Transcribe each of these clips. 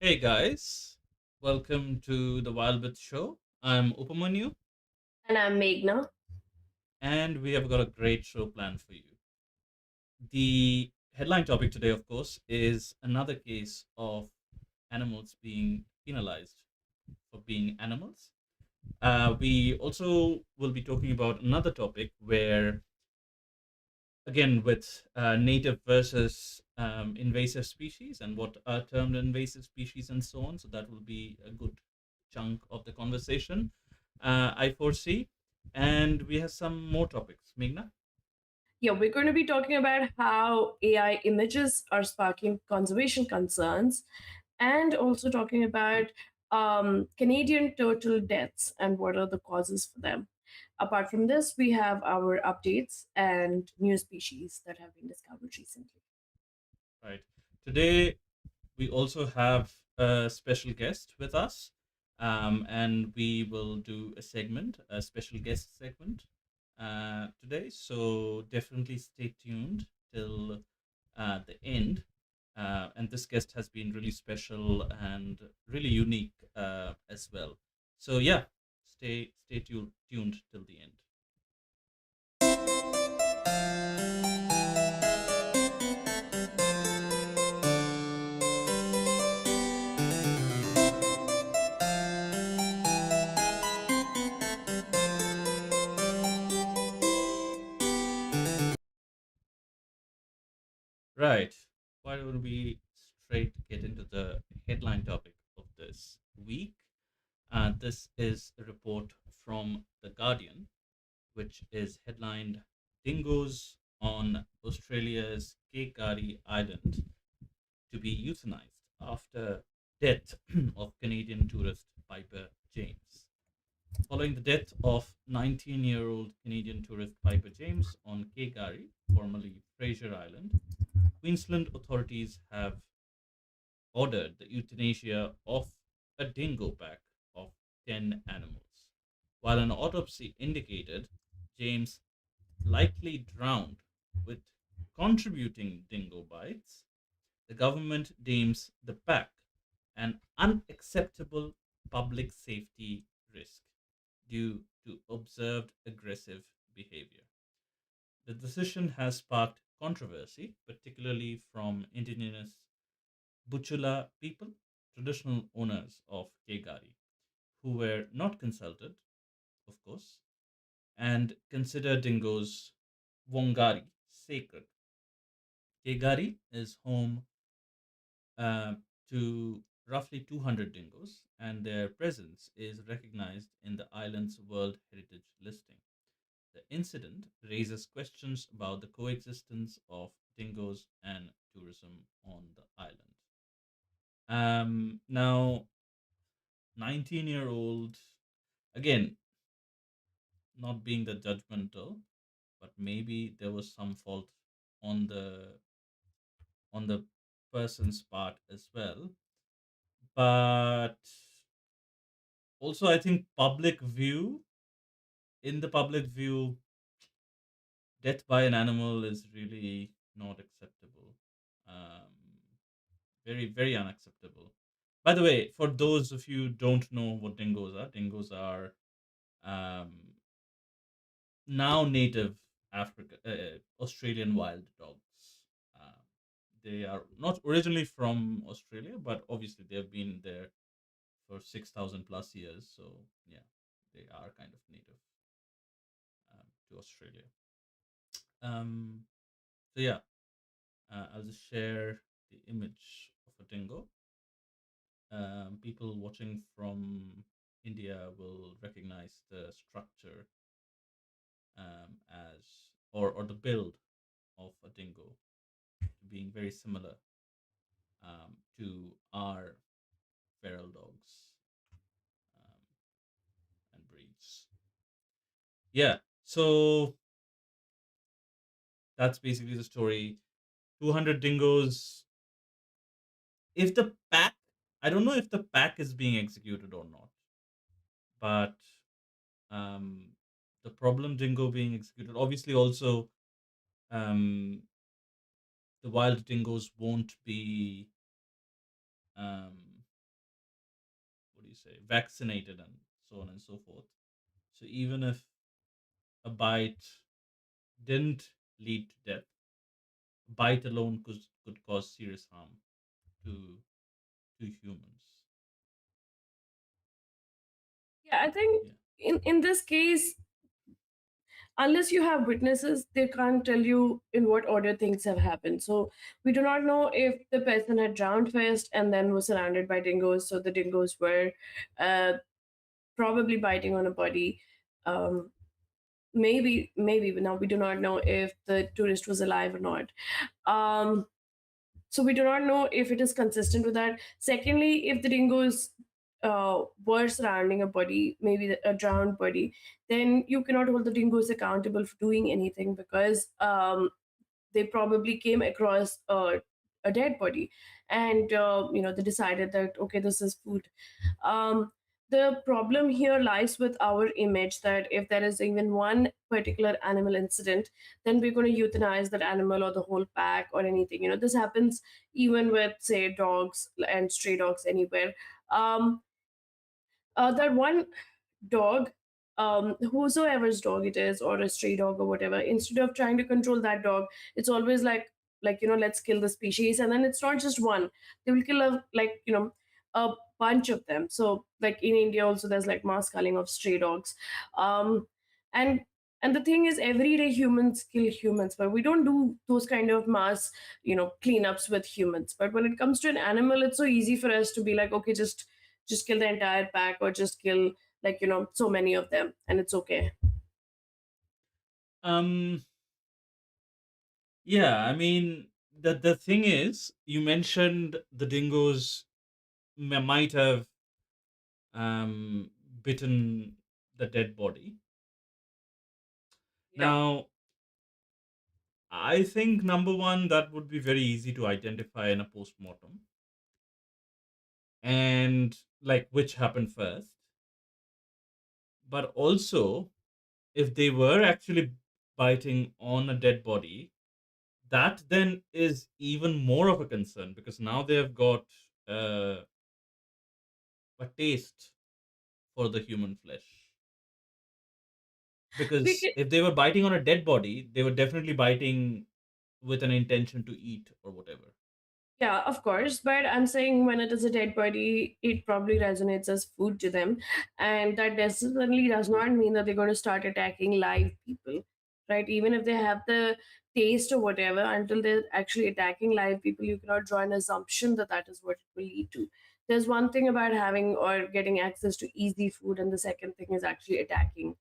Hey guys, welcome to the Wild Bit Show. I'm Upamanyu, And I'm Meghna. and we have got a great show planned for you. The headline topic today, of course, is another case of animals being penalized for being animals. We also will be talking about another topic where, again, with native versus invasive species and what are termed invasive species and so on. So that will be a good chunk of the conversation, I foresee. And we have some more topics. Meghna? Yeah, we're going to be talking about how AI images are sparking conservation concerns and also talking about Canadian turtle deaths and what are the causes for them. Apart from this, we have our updates and new species that have been discovered recently. Right. Today, we also have a special guest with us, and we will do a special guest segment today. So definitely stay tuned till the end. And this guest has been really special and really unique as well. So yeah, stay tuned till the end. Right. Why don't we straight get into the headline topic of this week? This is a report from The Guardian, which is headlined Dingoes on Australia's Kekari Island to be euthanized after death of Canadian tourist Piper James. Following the death of 19-year-old Canadian tourist Piper James on Kekari, formerly Fraser Island, Queensland authorities have ordered the euthanasia of a dingo pack of 10 animals. While an autopsy indicated James likely drowned with contributing dingo bites, the government deems the pack an unacceptable public safety risk due to observed aggressive behavior. The decision has sparked controversy, particularly from indigenous Buchula people, traditional owners of Kegari, who were not consulted, of course, and consider dingoes Wongari sacred. Kegari is home uh, to roughly 200 dingoes, and their presence is recognized in the island's World Heritage listing. The incident raises questions about the coexistence of dingoes and tourism on the island. Now, 19-year-old, again, not being the judgmental, but maybe there was some fault on the person's part as well. But also, I think in the public view, death by an animal is really not acceptable. Um, very unacceptable. By the way, for those of you who don't know what dingoes are um, now native Australian wild dogs. Um, they are not originally from Australia, but obviously they have been there for 6,000 plus years. So yeah, they are kind of native to Australia. Um, so yeah, I'll just share the image of a dingo. People watching from India will recognize the structure as or the build of a dingo being very similar to our feral dogs um, and breeds. Yeah, so that's basically the story. 200 dingoes. If the pack, I don't know if the pack is being executed or not, but um, the problem dingo being executed, obviously, also um, the wild dingoes won't be. you say, vaccinated and so on and so forth. So even if a bite didn't lead to death, bite alone could cause serious harm to humans. Yeah, I think Yeah. in this case, unless you have witnesses, they can't tell you in what order things have happened. So we do not know if the person had drowned first and then was surrounded by dingoes. So the dingoes were uh, probably biting on a body. Um, maybe, but now we do not know if the tourist was alive or not. Um, so we do not know if it is consistent with that. Secondly, if the dingoes were surrounding a body, maybe a drowned body, then you cannot hold the dingoes accountable for doing anything because they probably came across a dead body, and they decided that okay, this is food. um, the problem here lies with our image that if there is even one particular animal incident, then we're going to euthanize that animal or the whole pack or anything. This happens even with, say, dogs and stray dogs anywhere. um, that one dog, whosoever's dog it is, or a stray dog or whatever, instead of trying to control that dog, it's always like let's kill the species. And then it's not just one, they will kill a bunch of them. So like in India also there's like mass culling of stray dogs. um and and the thing is, every day humans kill humans, but we don't do those kind of mass cleanups with humans. But when it comes to an animal, it's so easy for us to be like, okay, just kill the entire pack, or just kill so many of them, and it's okay. Um. Yeah. I mean, the thing is, you mentioned the dingoes might have um bitten the dead body. Yeah. Now, I think number one, that would be very easy to identify in a postmortem, and like which happened first. But also, if they were actually biting on a dead body, that then is even more of a concern because now they have got uh, a taste for the human flesh. we Because can, if they were biting on a dead body, they were definitely biting with an intention to eat or whatever. Yeah, of course. But I'm saying when it is a dead body, it probably resonates as food to them. And that necessarily does not mean that they're going to start attacking live people, right? Even if they have the taste or whatever, until they're actually attacking live people, you cannot draw an assumption that that is what it will lead to. There's one thing about having or getting access to easy food, and the second thing is actually attacking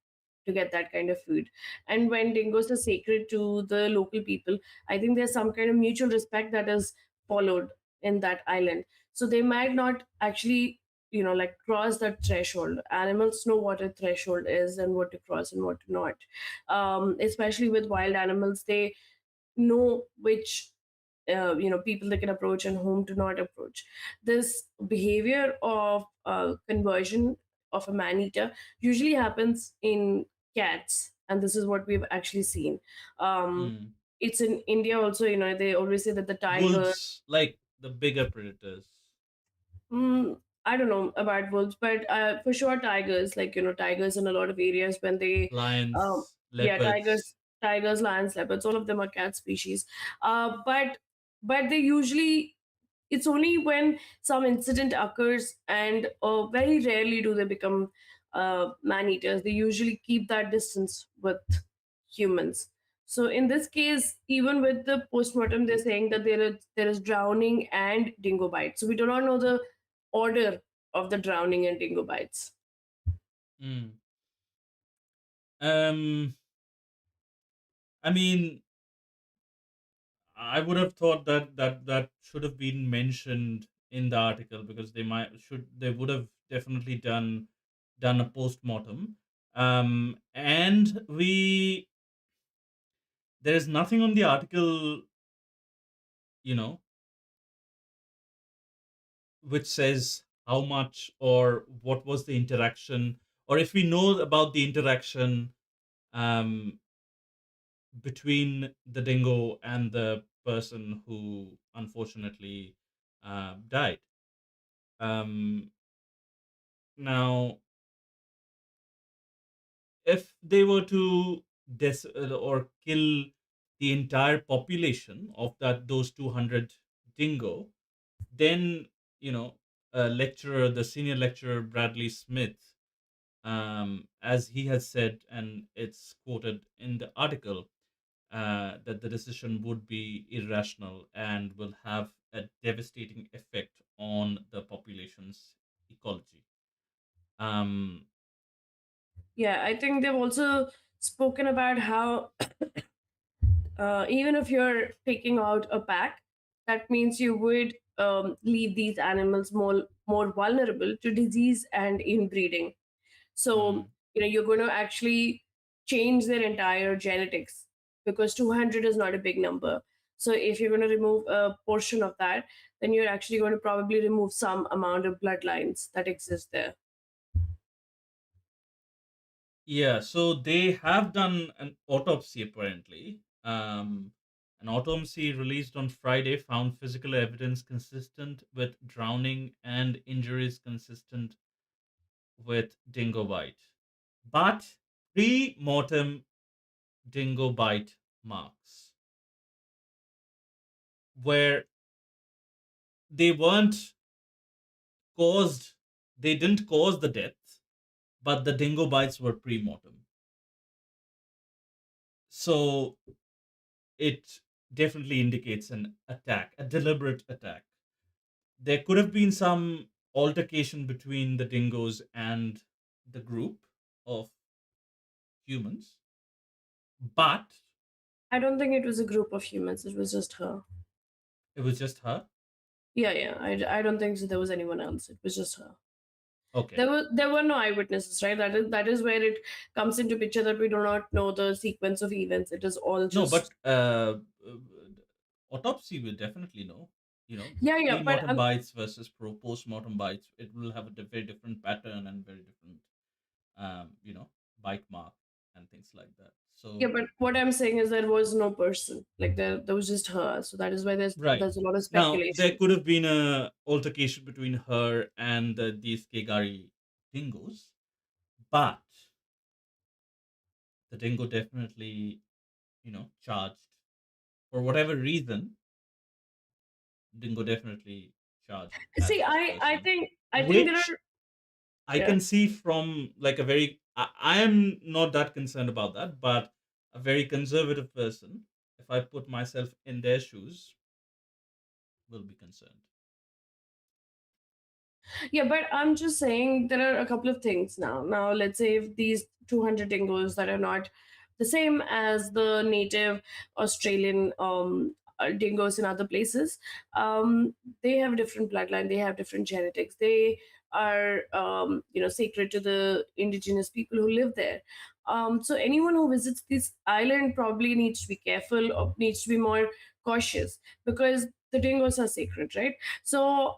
to get that kind of food. And when dingoes are sacred to the local people, I think there's some kind of mutual respect that is followed in that island. So they might not actually, like cross that threshold. Animals know what a threshold is and what to cross and what to not. Especially with wild animals, they know which people they can approach and whom to not approach. This behavior of conversion of a man eater usually happens in cats, and this is what we've actually seen. um, Hmm. it's in India also. They always say that the tiger. Wolves, like the bigger predators, I don't know about wolves, but for sure tigers. Like tigers in a lot of areas when they, lions, yeah, leopards. tigers, lions, leopards. All of them are cat species. But they usually, it's only when some incident occurs, and very rarely do they become man eaters. They usually keep that distance with humans. So in this case, even with the postmortem, they're saying that there is drowning and dingo bite. So we do not know the order of the drowning and dingo bites. Hmm. Um, I mean, I would have thought that that should have been mentioned in the article because they would have definitely done a post-mortem. And there is nothing on the article, you know, which says how much or what was the interaction, or if we know about the interaction um, between the dingo and the person who unfortunately died. Um, Now, if they were to or kill the entire population of that those 200 dingo, then the senior lecturer Bradley Smith, as he has said, and it's quoted in the article, that the decision would be irrational and will have a devastating effect on the population's ecology. Um, Yeah, I think they've also spoken about how even if you're taking out a pack, that means you would leave these animals more vulnerable to disease and inbreeding. So, mm, you're going to actually change their entire genetics because 200 is not a big number. So, if you're going to remove a portion of that, then you're actually going to probably remove some amount of bloodlines that exist there. yeah, so they have done an autopsy apparently. An autopsy released on Friday found physical evidence consistent with drowning and injuries consistent with dingo bite. But pre mortem dingo bite marks, where they weren't caused, they didn't cause the death, but the dingo bites were pre mortem. So it definitely indicates an attack, a deliberate attack. There could have been some altercation between the dingoes and the group of humans, but I don't think it was a group of humans, it was just her. it was just her. Yeah, yeah. I don't think so there was anyone else. It was just her. Okay. There were no eyewitnesses, right? That is where it comes into picture that we do not know the sequence of events. It is all No, but just autopsy will definitely know. yeah, yeah. But Pre-mortem bites versus post-mortem bites. It will have a very different pattern and very different, bite mark and things like that. yeah, So but what I'm saying is there was no person. Like there was just her. So that is why there's right there's a lot of now, there speculation. could have been a altercation between her and these Kegari dingoes, but the dingo definitely, charged for whatever reason. Dingo definitely charged at See, this person, I think there which are I yeah. can see from like a very. I am not that concerned about that, but a very conservative person, if I put myself in their shoes, will be concerned. Yeah, but I'm just saying there are a couple of things now. Now, let's say if these 200 dingoes that are not the same as the native Australian dingoes in other places, they have different bloodline, they have different genetics, they are, sacred to the indigenous people who live there. So anyone who visits this island probably needs to be careful or needs to be more cautious because the dingoes are sacred, right? So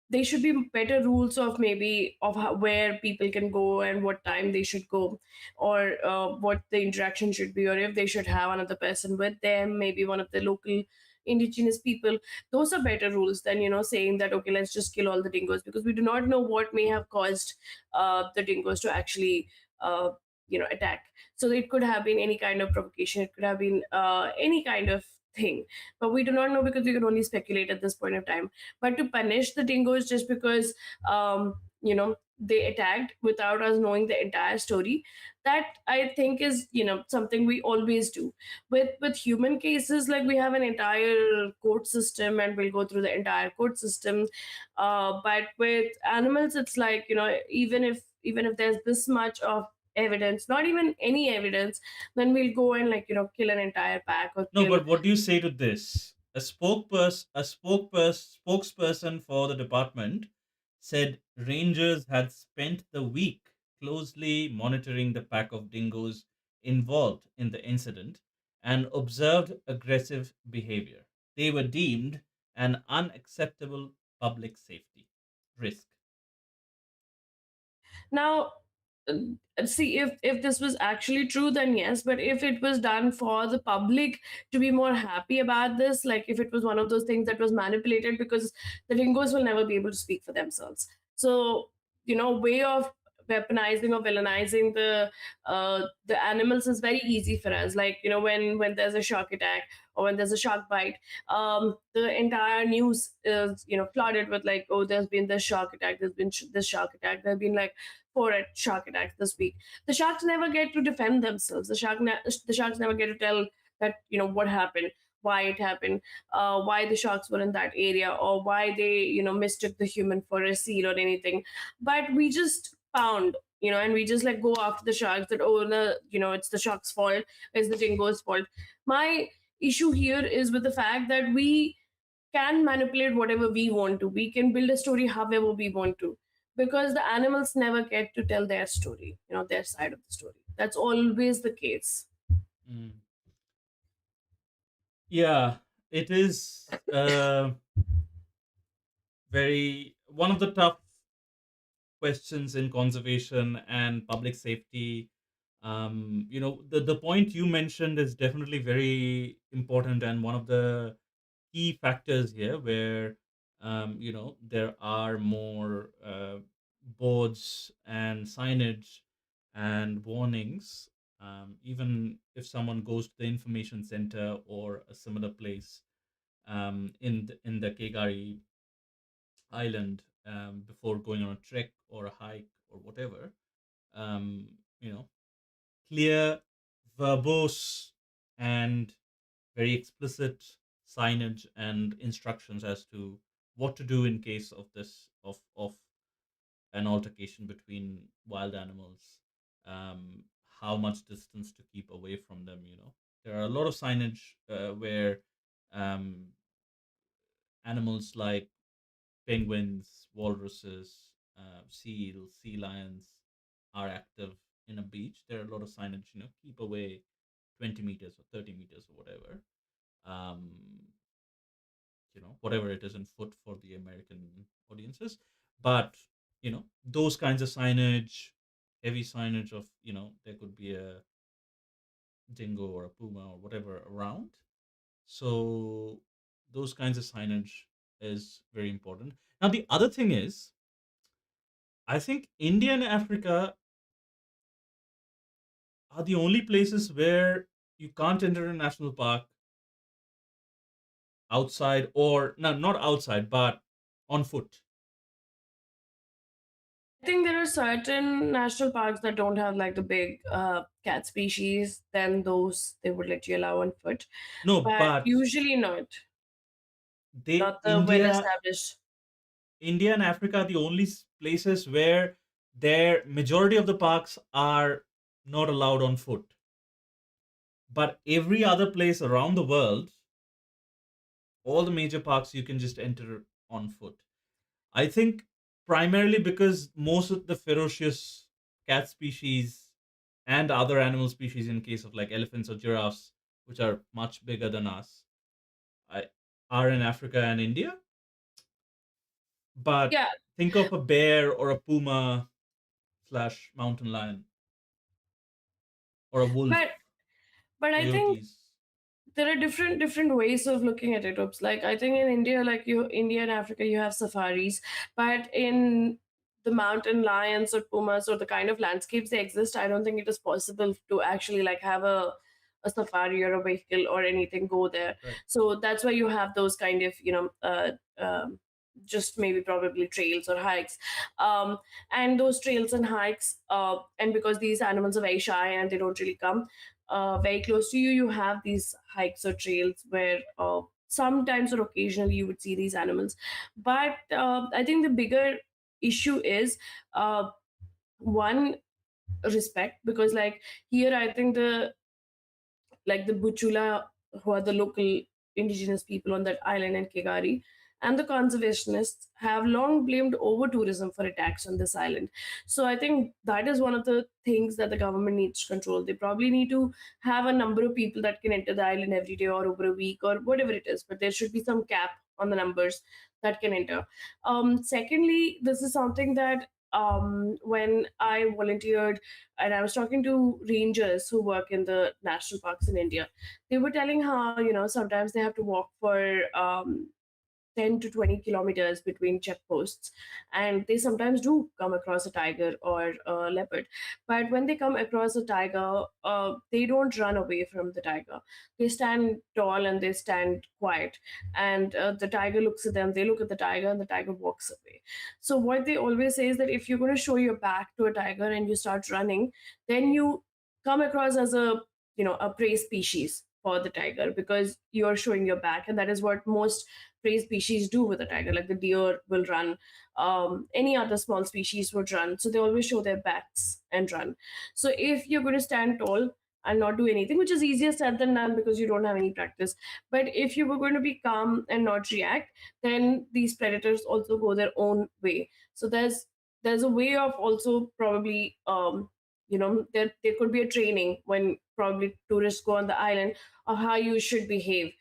there should be better rules of maybe of where people can go and what time they should go, or what the interaction should be, or if they should have another person with them, maybe one of the local indigenous people. Those are better rules than saying that okay, let's just kill all the dingoes, because we do not know what may have caused the dingoes to actually uh, attack. So it could have been any kind of provocation, it could have been any kind of thing, but we do not know because we can only speculate at this point of time. But to punish the dingoes just because they attacked without us knowing the entire story, that I think is something we always do. With human cases, like we have an entire court system and we'll go through the entire court system. But with animals, it's like even if there's this much of evidence, not even any evidence, then we'll go and like kill an entire pack or No, kill. but what do you say to this? Spokesperson for the department said rangers had spent the week closely monitoring the pack of dingoes involved in the incident and observed aggressive behavior. They were deemed an unacceptable public safety risk. Now, see, if this was actually true, then yes. But if it was done for the public to be more happy about this, like if it was one of those things that was manipulated, because the dingoes will never be able to speak for themselves. So way of weaponizing or villainizing the animals is very easy for us. Like, when there's a shark attack or when there's a shark bite, the entire news is flooded with like, oh, there's been this shark attack, there's been this shark attack, there've been like four shark attacks this week. The sharks never get to defend themselves. The sharks never get to tell that what happened, why it happened, why the sharks were in that area, or why they mistook the human for a seal or anything. But we just pound, and we just like go after the sharks, that, oh no, it's the shark's fault, it's the dingo's fault. My issue here is with the fact that we can manipulate whatever we want to. We can build a story however we want to, because the animals never get to tell their story, their side of the story. That's always the case. Mm. Yeah, it is very one of the tough questions in conservation and public safety. The point you mentioned is definitely very important and one of the key factors here where there are more boards and signage and warnings, even if someone goes to the information center or a similar place in the Kegari island, before going on a trek or a hike or whatever. um, you know Clear, verbose, and very explicit signage and instructions as to what to do in case of an altercation between wild animals, um, how much distance to keep away from them. There are a lot of signage where um, animals like penguins, walruses, seals, sea lions are active in a beach. There are a lot of signage, keep away 20 meters or 30 meters or whatever. Um, whatever it is in foot for the American audiences. But, those kinds of signage, heavy signage of, there could be a dingo or a puma or whatever around. So those kinds of signage is very important. Now, the other thing is, I think India and Africa are the only places where you can't enter a national park outside, or no, not outside, but on foot. I think there are certain national parks that don't have like the big cat species. Then those they would let you allow on foot, No, but but usually they not the well established. India and Africa are the only places where their majority of the parks are not allowed on foot. But every other place around the world, all the major parks, you can just enter on foot. I think primarily because most of the ferocious cat species and other animal species, in case of like elephants or giraffes, which are much bigger than us, I, are in Africa and India. But Yeah, think of a bear or a puma slash mountain lion or a wolf, but I think coyotes. there are different ways of looking at it. Oops. Like, I think in India, like you India and Africa, you have safaris, but in the mountain lions or pumas or the kind of landscapes they exist, I don't think it is possible to actually like have a safari or a vehicle or anything go there. Right. So that's why you have those kind of just maybe probably trails or hikes, um, and those trails and hikes, and because these animals are very shy and they don't really come very close to you, you have these hikes or trails where sometimes or occasionally you would see these animals. But I think the bigger issue is uh, one, respect, because like here I think the Buchula, who are the local indigenous people on that island in Kegari, and the conservationists have long blamed over tourism for attacks on this island. So I think that is one of the things that the government needs to control. They probably need to have a number of people that can enter the island every day or over a week or whatever it is, but there should be some cap on the numbers that can enter. Secondly, this is something that when I volunteered and I was talking to rangers who work in the national parks in India, they were telling how sometimes they have to walk for 10 to 20 kilometers between checkposts, and they sometimes do come across a tiger or a leopard. But when they come across a tiger, they don't run away from the tiger. They stand tall and they stand quiet, and the tiger looks at them, they look at the tiger, and the tiger walks away. So what they always say is that if you're going to show your back to a tiger and you start running, then you come across as a, a prey species for the tiger, because you're showing your back, and that is what most prey species do with a tiger. Like the deer will run, any other small species would run, so they always show their backs and run. So if you're going to stand tall and not do anything, which is easier said than done because you don't have any practice, but if you were going to be calm and not react, then these predators also go their own way. So there's a way of also probably, there could be a training when probably tourists go on the island of how you should behave,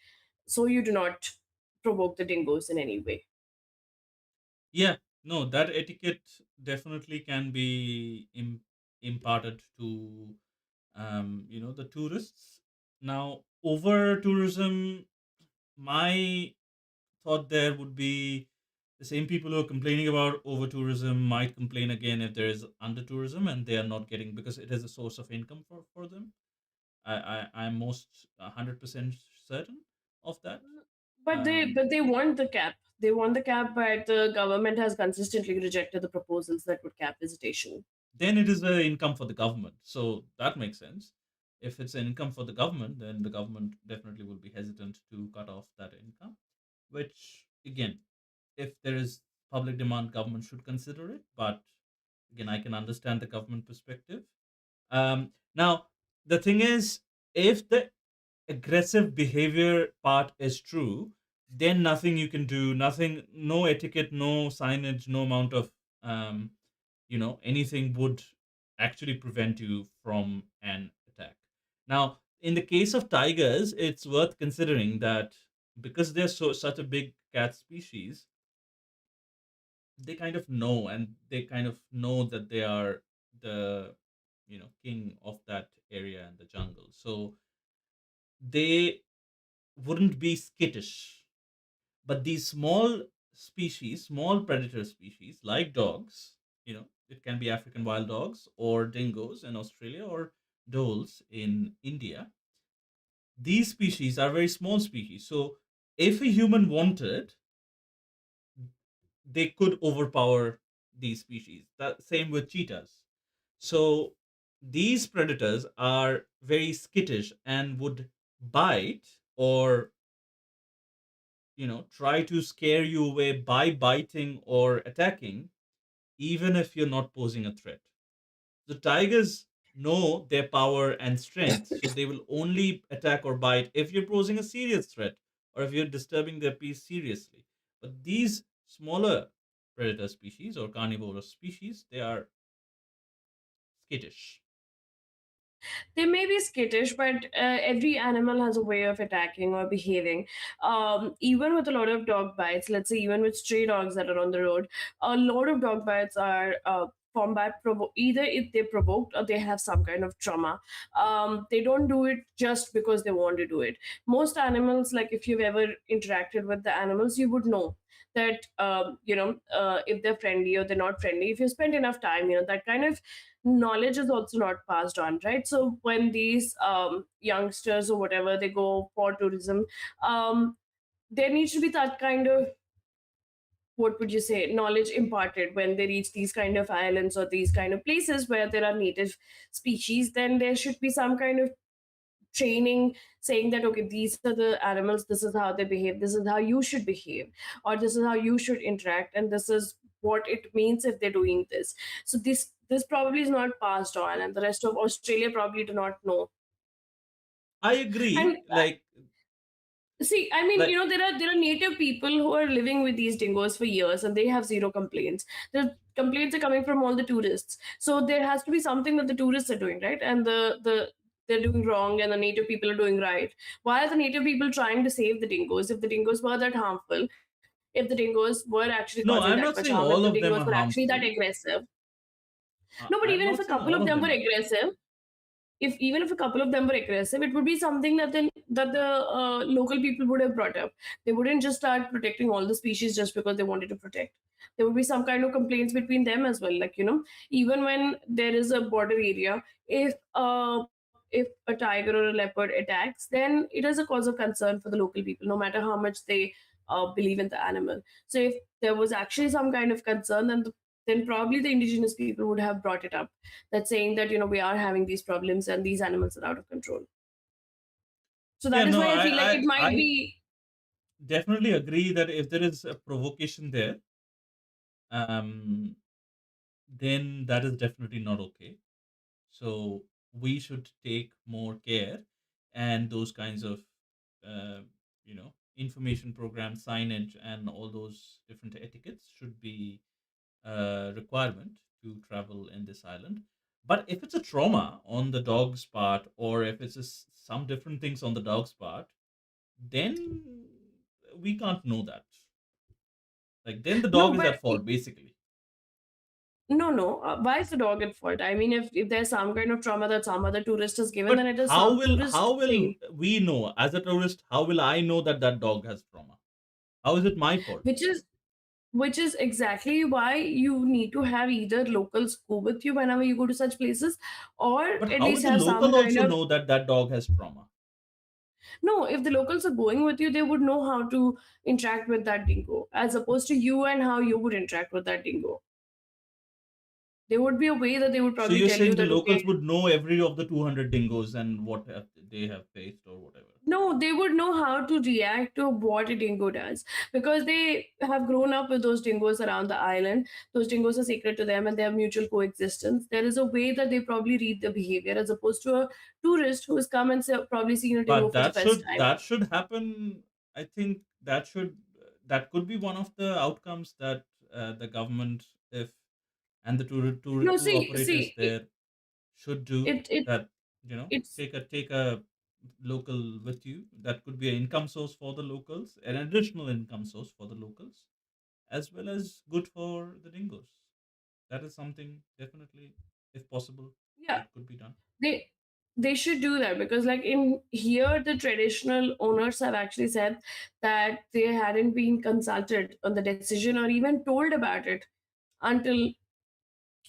so you do not provoke the dingoes in any way. Yeah, no, that etiquette definitely can be imparted to the tourists. Now, over tourism, my thought there would be the same people who are complaining about over tourism might complain again if there is under tourism and they are not getting, because it is a source of income for them. I'm most 100% certain of that. But they want the cap. They want the cap, but the government has consistently rejected the proposals that would cap visitation. Then it is an income for the government. So that makes sense. If it's an income for the government, then the government definitely will be hesitant to cut off that income, which, again, if there is public demand, government should consider it. But again, I can understand the government perspective. Now, the thing is, if the aggressive behavior part is true, then nothing you can do, nothing, no etiquette, no signage, no amount of anything would actually prevent you from an attack. Now, in the case of tigers, it's worth considering that because they're such a big cat species, they kind of know, and they kind of know that they are the king of that area and the jungle. So they wouldn't be skittish. But these small species, small predator species like dogs, it can be African wild dogs or dingoes in Australia or dholes in India. These species are very small species. So if a human wanted, they could overpower these species. That same with cheetahs. So these predators are very skittish and would bite or try to scare you away by biting or attacking, even if you're not posing a threat. The tigers know their power and strength, so they will only attack or bite if you're posing a serious threat or if you're disturbing their peace seriously. But these smaller predator species or carnivorous species, they are skittish. They may be skittish, but every animal has a way of attacking or behaving. Even with a lot of dog bites, let's say even with stray dogs that are on the road, a lot of dog bites are combat either if they provoked or they have some kind of trauma. They don't do it just because they want to do it. Most animals, like if you've ever interacted with the animals, you would know that if they're friendly or they're not friendly. If you spend enough time, that kind of knowledge is also not passed on, right? So when these youngsters or whatever, they go for tourism, there needs to be that kind of, what would you say, knowledge imparted when they reach these kind of islands or these kind of places where there are native species. Then there should be some kind of training saying that, okay, these are the animals, this is how they behave, this is how you should behave, or this is how you should interact, and this is what it means if they're doing this. So this probably is not passed on, and the rest of Australia probably do not know. I And agree. see, I mean, Like there are native people who are living with these dingoes for years, and they have zero complaints. The complaints are coming from all the tourists. So there has to be something that the tourists are doing, right? And they're doing wrong, and the native people are doing right. Why are the native people trying to save the dingoes if the dingoes were that harmful? If the dingoes were actually no, causing I'm that not much saying harm, if all the of them dingoes are were actually that harmful. aggressive. No, but I'm even if not a saying couple all of of them them were are. aggressive, if even if a couple of them were aggressive, it would be something that the local people would have brought up. They wouldn't just start protecting all the species just because they wanted to protect. There would be some kind of complaints between them as well. Like, even when there is a border area, if a tiger or a leopard attacks, then it is a cause of concern for the local people, no matter how much they believe in the animal. So if there was actually some kind of concern, then probably the indigenous people would have brought it up, that saying that we are having these problems and these animals are out of control. So Yeah, that is no, why I I, feel like I, it might I be. definitely agree that if there is a provocation there, um, then that is definitely not okay. So we should take more care, and those kinds of, uh, information programs, signage, and all those different etiquettes should be a requirement to travel in this island. But if it's a trauma on the dog's part, or if it's some different things on the dog's part, then we can't know that. Like, then the No, dog is but at fault, basically. no. Why is the dog at fault? I mean, if there's some kind of trauma that some other tourist has given, then But it is how some will tourist how will thing, we know as a tourist? How will I know that that dog has trauma? How is it my fault? which is which is exactly why you need to have either locals go with you whenever you go to such places, or But at how will least the have some local kind also of. know that that dog has trauma? No, if the locals are going with you, they would know how to interact with that dingo, as opposed to you and how you would interact with that dingo. There would be a way that they would So probably you're tell you saying the that, okay, locals would know every of the 200 dingoes and what they have faced or whatever? no, they would know how to react to what a dingo does, because they have grown up with those dingoes around the island. Those dingoes are sacred to them and they have mutual coexistence. There is a way that they probably read the behavior, as opposed to a tourist who has come and probably seen a dingo But for the first time. that should happen. I think that could be one of the outcomes that the government, if and the No, tour see, operators see, there should do it, it that. it's Take a local with you. That could be an income source for the locals, an additional income source for the locals, as well as good for the dingoes. That is something definitely, if possible, yeah, it could be done. they they should do that, because like in here the traditional owners have actually said that they hadn't been consulted on the decision or even told about it until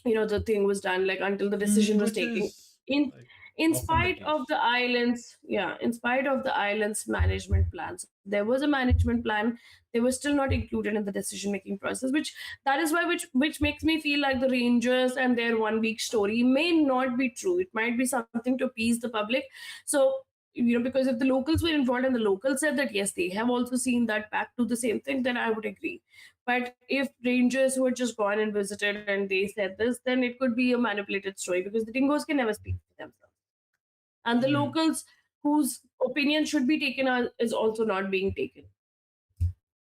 the thing was done, like until the decision was Which taken, is in like in often the spite of case. the islands, yeah, in spite of the island's management plans. There was a management plan, they were still not included in the decision making process, which that is why which makes me feel like the rangers and their 1 week story may not be true. It might be something to appease the public. So because if the locals were involved and the locals said that yes, they have also seen that back to the same thing, then I would agree. But if rangers who had just gone and visited and they said this, then it could be a manipulated story, because the dingoes can never speak for themselves. And the Hmm. locals whose opinion should be taken is also not being taken.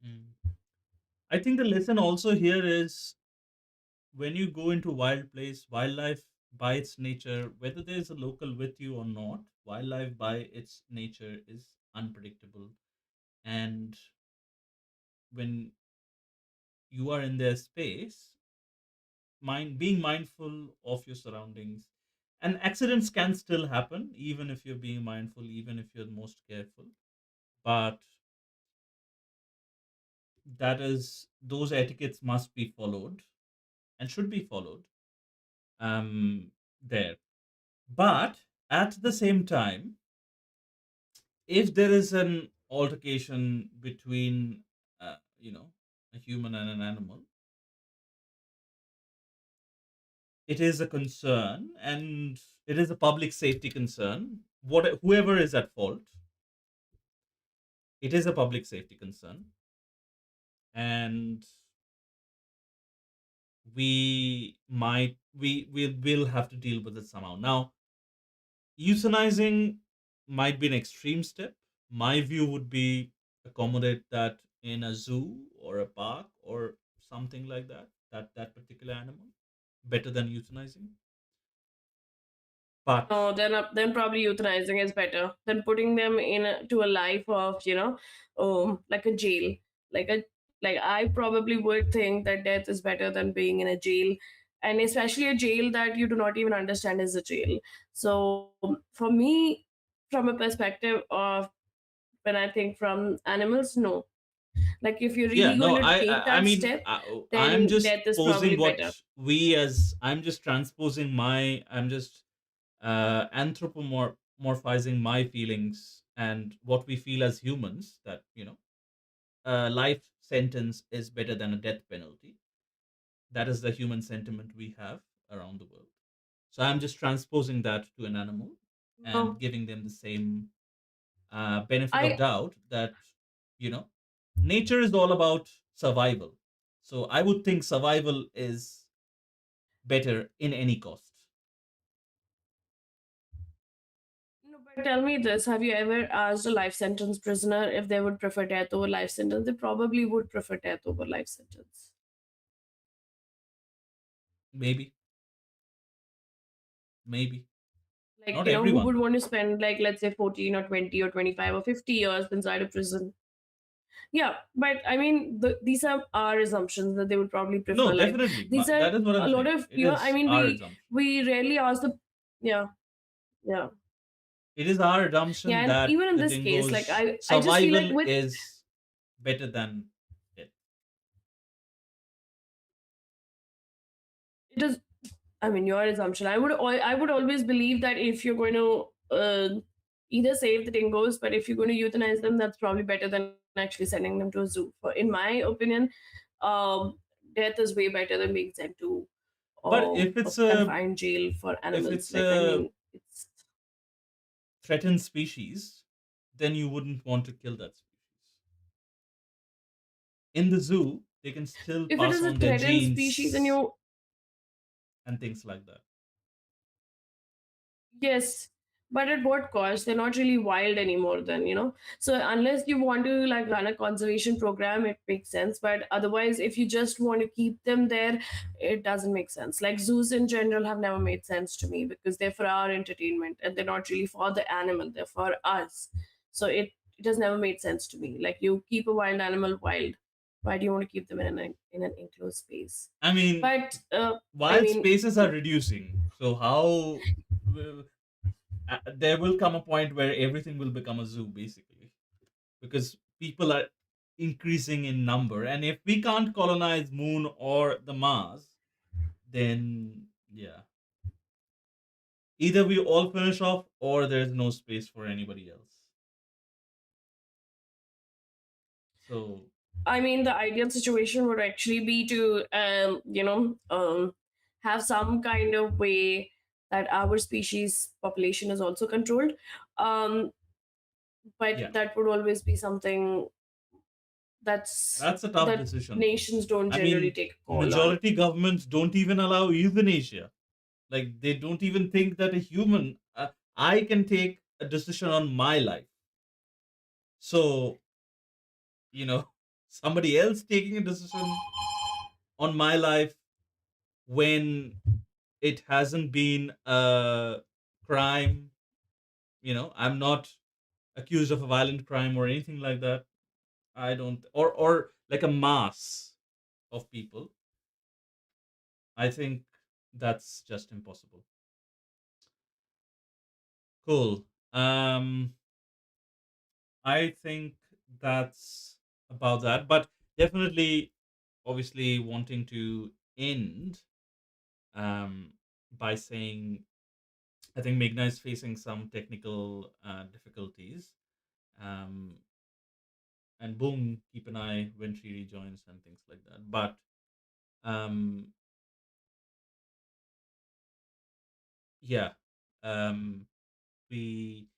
Hmm. I think the lesson also here is when you go into wild place, wildlife by its nature, whether there's a local with you or not, wildlife by its nature is unpredictable. And when you are in their space, being mindful of your surroundings. And accidents can still happen, even if you're being mindful, even if you're most careful. But that is those etiquettes must be followed and should be followed there. But at the same time, if there is an altercation between a human and an animal, it is a concern, and it is a public safety concern. Whoever is at fault, it is a public safety concern, and we will have to deal with it somehow. Now, euthanizing might be an extreme step. My view would be accommodate that in a zoo or a park or something like that. That particular animal better than euthanizing. But No, then probably euthanizing is better than putting them to a life of like a jail, like I probably would think that death is better than being in a jail. and especially a jail that you do not even understand is a jail. So for me, from a perspective of when I think from animals, no. Like if you're Yeah, really no, going to take I that mean, step, I'm then just death is posing probably what better. we as I'm just transposing my I'm just anthropomorphizing my feelings and what we feel as humans, that a life sentence is better than a death penalty. That is the human sentiment we have around the world. So I'm just transposing that to an animal and No, giving them the same benefit of I doubt that you know nature is all about survival. So I would think survival is better in any cost. no, but tell me this: have you ever asked a life sentence prisoner if they would prefer death over life sentence? They probably would prefer death over life sentence. Maybe, maybe Like, not who would everyone. want to spend, like, let's say 14 or 20 or 25 or 50 years inside a prison? Yeah, but I mean, these are our assumptions that they would probably prefer No, life. definitely. These are That is what I'm a lot saying. of, It I is mean, our we assumption. we rarely ask the, yeah, yeah, It is our yeah, assumption and that even in the this case, like dingoes I just feel like survival with is better than death. it is, I mean, your assumption. I would always believe that if you're going to either save the dingoes, but if you're going to euthanize them, that's probably better than actually sending them to a zoo. For in my opinion, um, death is way better than being sent to But a confined jail for if animals. it's Like, I a mean, it's threatened species, then you wouldn't want to kill that species. In the zoo, they can still if it pass is a on their threatened species and genes you and things like that. yes, but at what cost? They're not really wild anymore then, So unless you want to like run a conservation program, it makes sense. But otherwise, if you just want to keep them there, it doesn't make sense. Like zoos in general have never made sense to me because they're for our entertainment and they're not really for the animal, they're for us. So it has never made sense to me. Like you keep a wild animal wild. Why do you want to keep them in an enclosed space? I mean, But I wild mean, spaces are reducing. So how there will come a point where everything will become a zoo, basically, because people are increasing in number, and if we can't colonize Moon or the Mars, then yeah, either we all finish off or there's no space for anybody else. So I mean, the ideal situation would actually be to, have some kind of way that our species population is also controlled. Um, but yeah, that would always be something that's a tough that decision though. nations don't I generally mean, take a call on. majority governments don't even allow euthanasia. Like they don't even think that a human, I can take a decision on my life. So somebody else taking a decision on my life when it hasn't been a crime. I'm not accused of a violent crime or anything like that. I don't, or like a mass of people. I think that's just impossible. Cool. I think that's about that. But definitely, obviously, wanting to end um, by saying I think Meghna is facing some technical difficulties. Um, and boom, keep an eye when she rejoins and things like that. But um, yeah, um, we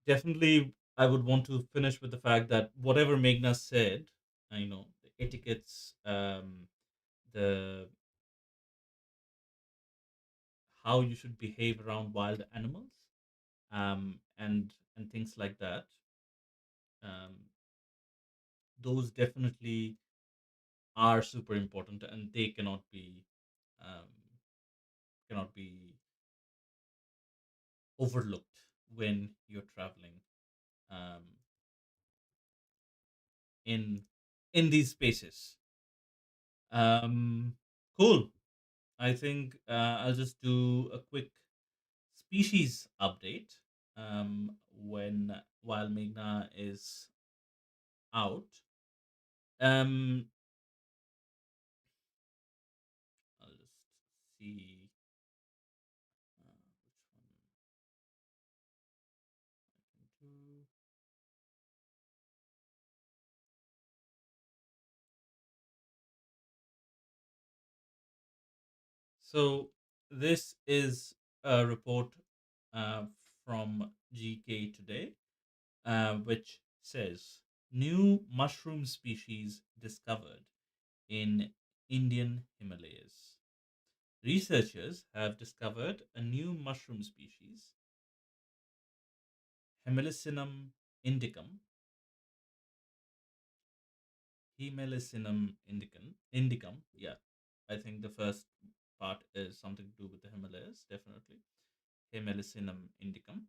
definitely, I would want to finish with the fact that whatever Meghna said, the etiquettes, the how you should behave around wild animals, and things like that. Um, those definitely are super important, and they um, cannot be overlooked when you're traveling um, in in these spaces. Um, cool. I think I'll just do a quick species update when while Meghna is out. Um, I'll just see which one I can do. So this is a report uh, from GK today, which says new mushroom species discovered in Indian Himalayas. Researchers have discovered a new mushroom species, Hemelicinum indicum, Hemelicinum indicum. Yeah, I think the first part is something to do with the Himalayas, definitely. Hemelicinum indicum.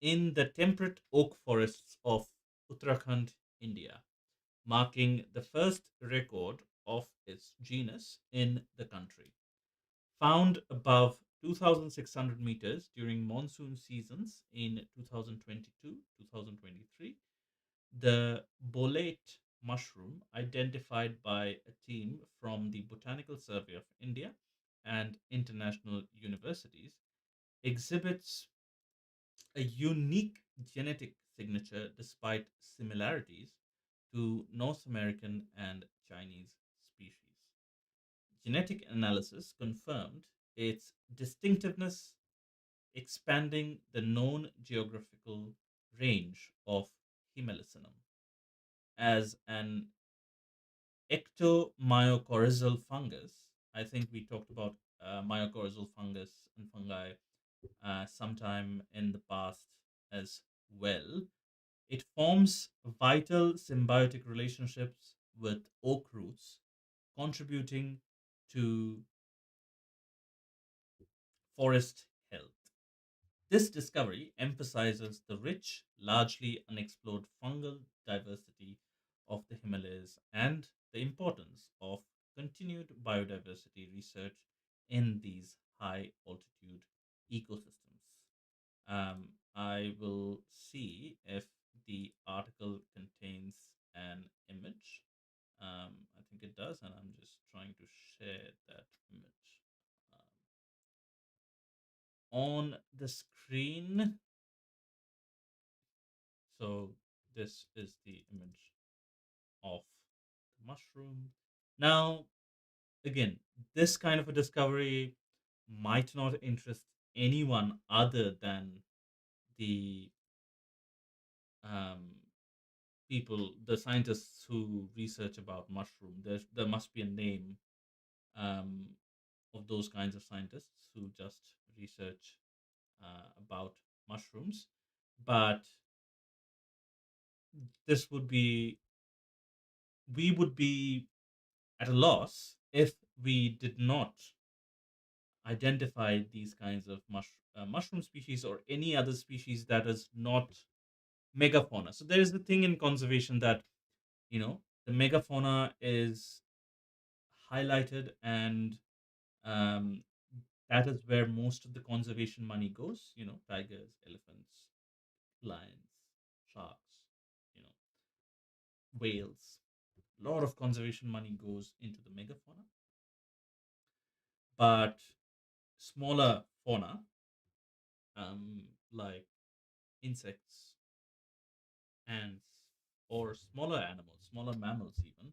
In the temperate oak forests of Uttarakhand, India, marking the first record of its genus in the country. Found above 2,600 meters during monsoon seasons in 2022 2023, the bolete mushroom, identified by a team from the Botanical Survey of India and international universities, exhibits a unique genetic signature despite similarities to North American and Chinese species. Genetic analysis confirmed its distinctiveness, expanding the known geographical range of Hemelicinum as an ectomycorrhizal fungus. I think we talked about mycorrhizal fungus and fungi sometime in the past as well. It forms vital symbiotic relationships with oak roots, contributing to forest health. This discovery emphasizes the rich, largely unexplored fungal diversity of the Himalayas and the importance of continued biodiversity research in these high altitude ecosystems. I will see if the article contains an image. I think it does, and I'm just trying to share that image on the screen. So this is the image of the mushroom. Now, again, this kind of a discovery might not interest anyone other than the um, people, the scientists who research about mushroom. There must be a name um, of those kinds of scientists who just research about mushrooms. But this would be we would be at a loss if we did not identify these kinds of mushroom species or any other species that is not megafauna. So there is the thing in conservation that the megafauna is highlighted, and um, that is where most of the conservation money goes. Tigers, elephants, lions, sharks, you know, whales. A lot of conservation money goes into the megafauna, but smaller fauna, like insects, ants, or smaller animals, smaller mammals even,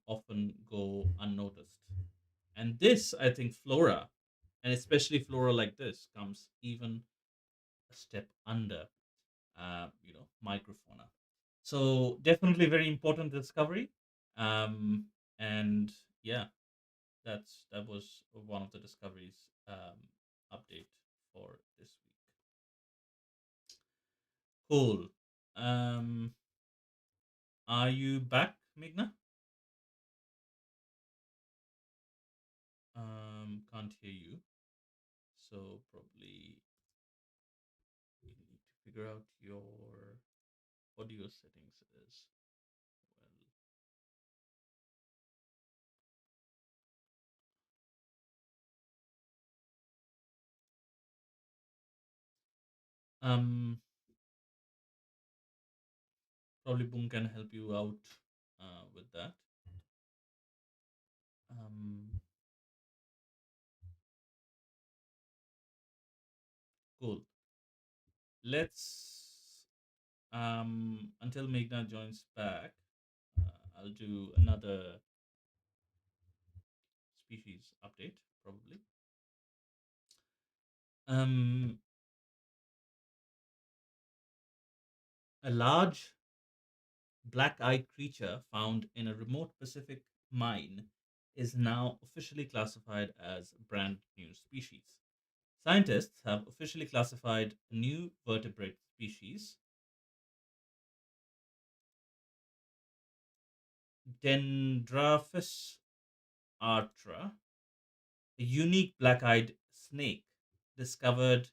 often go unnoticed. And this, I think, flora, and especially flora like this, comes even a step under, microfauna. So definitely very important discovery. Um, and yeah, that was one of the discoveries update for this week. Cool. Um, are you back, Meghna? Can't hear you. So probably you need to figure out your audio settings as well. Um, Probably Boom can help you out with that. Um, cool. Let's until Meghna joins back. I'll do another species update probably. Um, a large black-eyed creature found in a remote Pacific mine is now officially classified as a brand new species. Scientists have officially classified a new vertebrate species, Dendrophis artra, a unique black-eyed snake discovered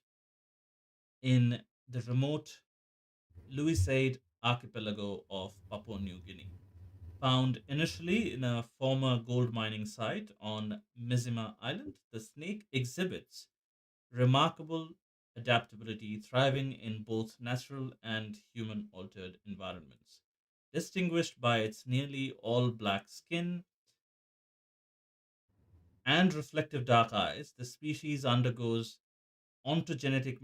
in the remote Louisade archipelago of Papua New Guinea. Found initially in a former gold mining site on Mizima Island, the snake exhibits remarkable adaptability, thriving in both natural and human altered environments. Distinguished by its nearly all black skin and reflective dark eyes, the species undergoes ontogenetic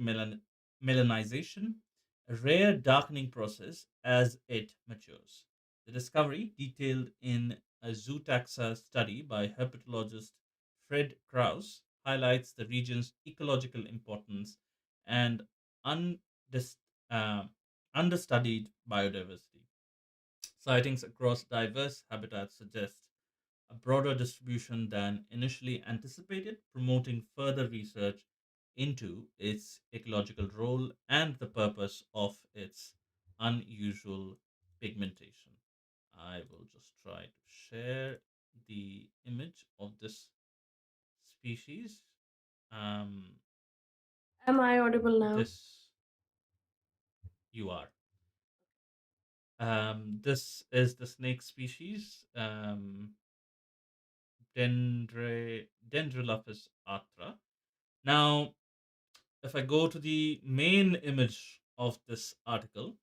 melanization, a rare darkening process as it matures. The discovery, detailed in a zootaxa study by herpetologist Fred Krauss, highlights the region's ecological importance and undis- uh, understudied biodiversity. Sightings across diverse habitats suggest a broader distribution than initially anticipated, promoting further research into its ecological role and the purpose of its unusual pigmentation. I will just try to share the image of this species. Um, Am I audible now? this you are. This is the snake species, Dendrophis atra. Now, if I go to the main image of this article,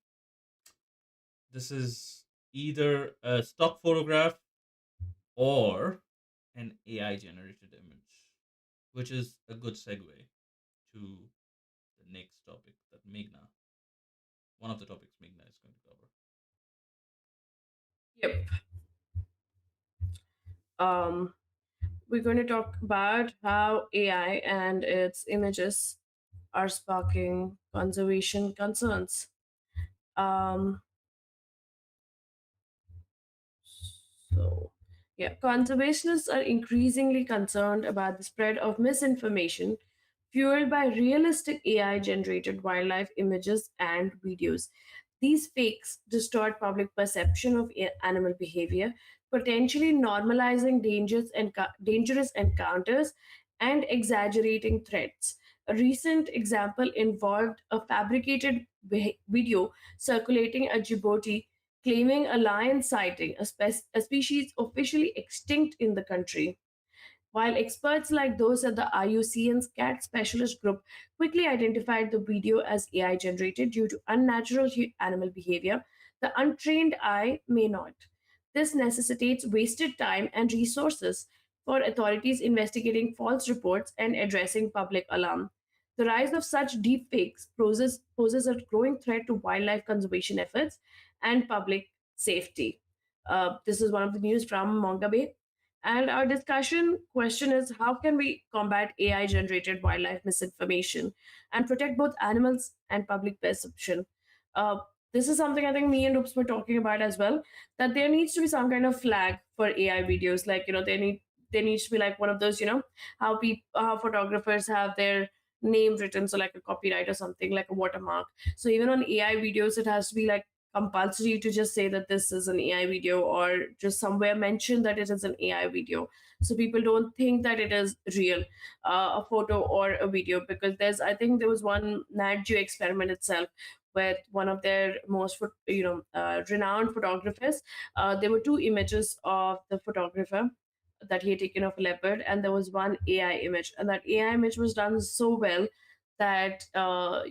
this is either a stock photograph or an AI generated image, which is a good segue to the next topic that Meghna, one of the topics Meghna is going to cover. Yep. Um, we're going to talk about how AI and its images are sparking conservation concerns. Um, So, yeah, conservationists are increasingly concerned about the spread of misinformation fueled by realistic AI generated wildlife images and videos. These fakes distort public perception of animal behavior, potentially normalizing dangerous encounters and exaggerating threats. A recent example involved a fabricated video circulating at Djibouti claiming a lion sighting, a species officially extinct in the country. While experts like those at the IUCN's cat specialist group quickly identified the video as AI generated due to unnatural animal behavior, the untrained eye may not. This necessitates wasted time and resources for authorities investigating false reports and addressing public alarm. The rise of such deepfakes poses a growing threat to wildlife conservation efforts and public safety. This is one of the news from Mongabe. And our discussion question is how can we combat AI generated wildlife misinformation and protect both animals and public perception? Uh, this is something I think me and Rups were talking about as well. That there needs to be some kind of flag for AI videos. Like there needs to be like one of those how people how photographers have their name written, so like a copyright or something like a watermark. So even on AI videos, it has to be like compulsory to just say that this is an AI video or just somewhere mention that it is an AI video. So people don't think that it is real, a photo or a video. Because I think there was one Nat Geo experiment itself with one of their most, renowned photographers. There were two images of the photographer that he had taken of a leopard, and there was one AI image, and that AI image was done so well that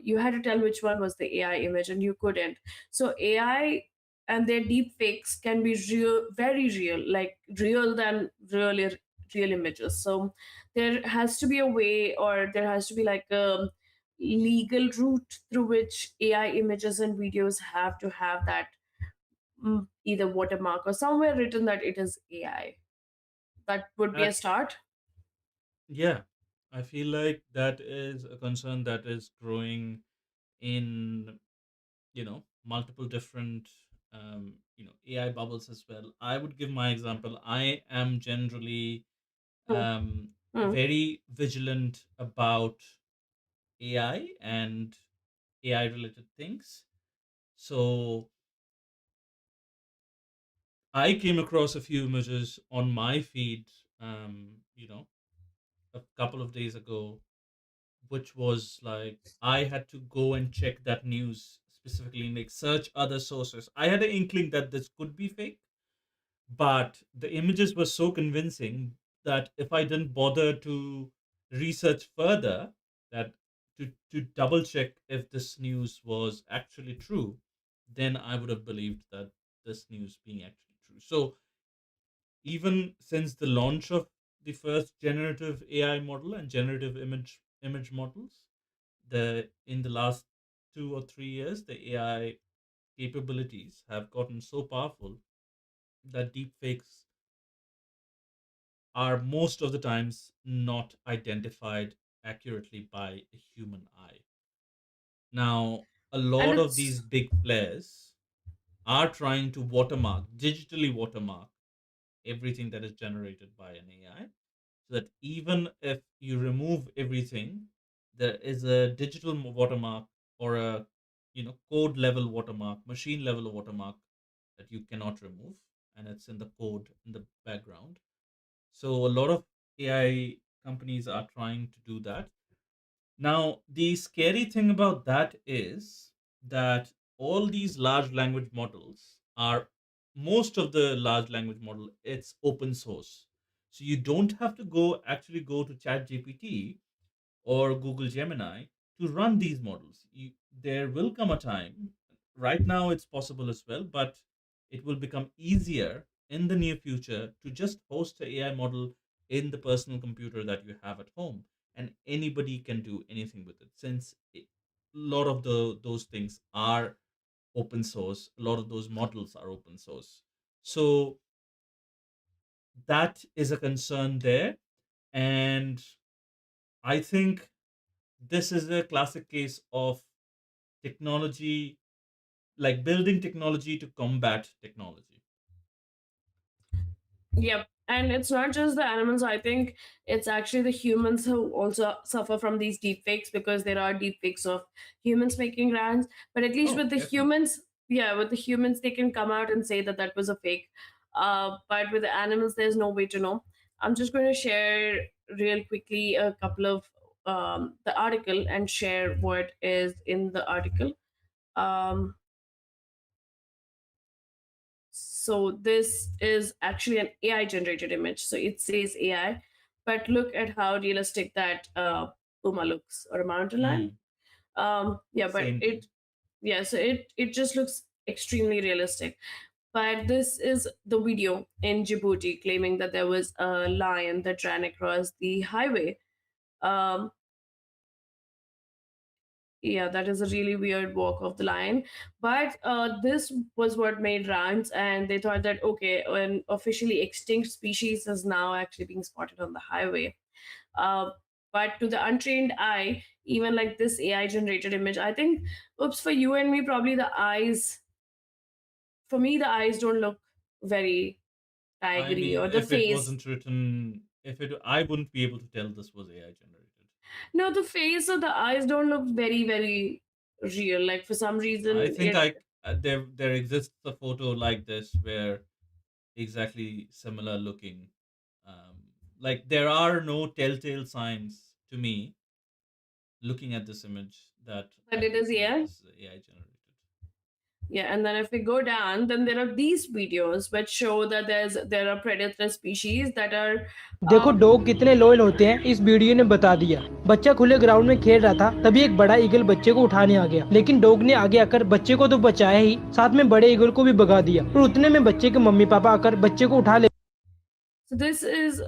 you had to tell which one was the AI image, and you couldn't. So AI and their deep fakes can be real, very real, like real than really real images. So there has to be a way, or there has to be like a legal route through which AI images and videos have to have that either watermark or somewhere written that it is AI. That would be a Uh, start. yeah, I feel like that is a concern that is growing in, multiple different, AI bubbles as well. I would give my example. I am generally Hmm. Hmm. very vigilant about AI and AI related things. So I came across a few images on my feed, a couple of days ago, which was like I had to go and check that news specifically, like search other sources. I had an inkling that this could be fake, but the images were so convincing that if I didn't bother to research further, that to double check if this news was actually true, then I would have believed that this news being actually true. So even since the launch of the first generative AI model and generative image models, the in the last 2 or 3 years, the AI capabilities have gotten so powerful that deepfakes are most of the times not identified accurately by a human eye. Now, a And lot of these it's big players are trying to digitally watermark everything that is generated by an AI, so that even if you remove everything, there is a digital watermark or a code level watermark, machine level watermark that you cannot remove, and it's in the code in the background. So a lot of AI companies are trying to do that. Now, the scary thing about that is that all these large language models are most of the large language model, it's open source. So you don't have to go to ChatGPT or Google Gemini to run these models. There will come a time, right now it's possible as well, but it will become easier in the near future to just host an AI model in the personal computer that you have at home. And anybody can do anything with it, since a lot of those things are open source, a lot of those models are open source. So that is a concern there. And I think this is a classic case of technology, like building technology to combat technology. Yep. And it's not just the animals. I think it's actually the humans who also suffer from these deepfakes, because there are deepfakes of humans making rounds. But at least Oh, with the definitely. humans, yeah, with the humans, they can come out and say that that was a fake. But with the animals, there's no way to know. I'm just going to share real quickly a couple of the article and share what is in the article. Um, So this is actually an AI generated image. So it says AI, but look at how realistic that puma looks, or a mountain lion. Hmm. Yeah, but Same thing. it just looks extremely realistic. But this is the video in Djibouti claiming that there was a lion that ran across the highway. Um, yeah, that is a really weird walk of the line. But this was what made rounds, and they thought that okay, an officially extinct species is now actually being spotted on the highway. Uh, but to the untrained eye, even like this AI generated image, I think, oops, for you and me, probably the eyes, for me, the eyes don't look very I tigery, mean, or the if it face. wasn't written, if it, I wouldn't be able to tell this was AI generated. No, the face or the eyes don't look very, very real. Like for some I reason, think it there exists a photo like this where exactly similar looking. Um, like there are no telltale signs to me looking at this image that but I it can is say AI. this is AI generated. Yeah, and then if we go down, then there are these videos which show that there are predator species that are देखो um, dog कितने loyal होते हैं इस video ने बता दिया। बच्चा खुले ग्राउंड में खेल रहा था, तभी एक बड़ा ईगल बच्चे को उठाने आ गया, लेकिन डॉग ने आगे आकर बच्चे को तो बचाया ही, साथ में बड़े ईगल को भी भगा दिया और उतने में बच्चे के मम्मी पापा आकर बच्चे को उठा ले। so this is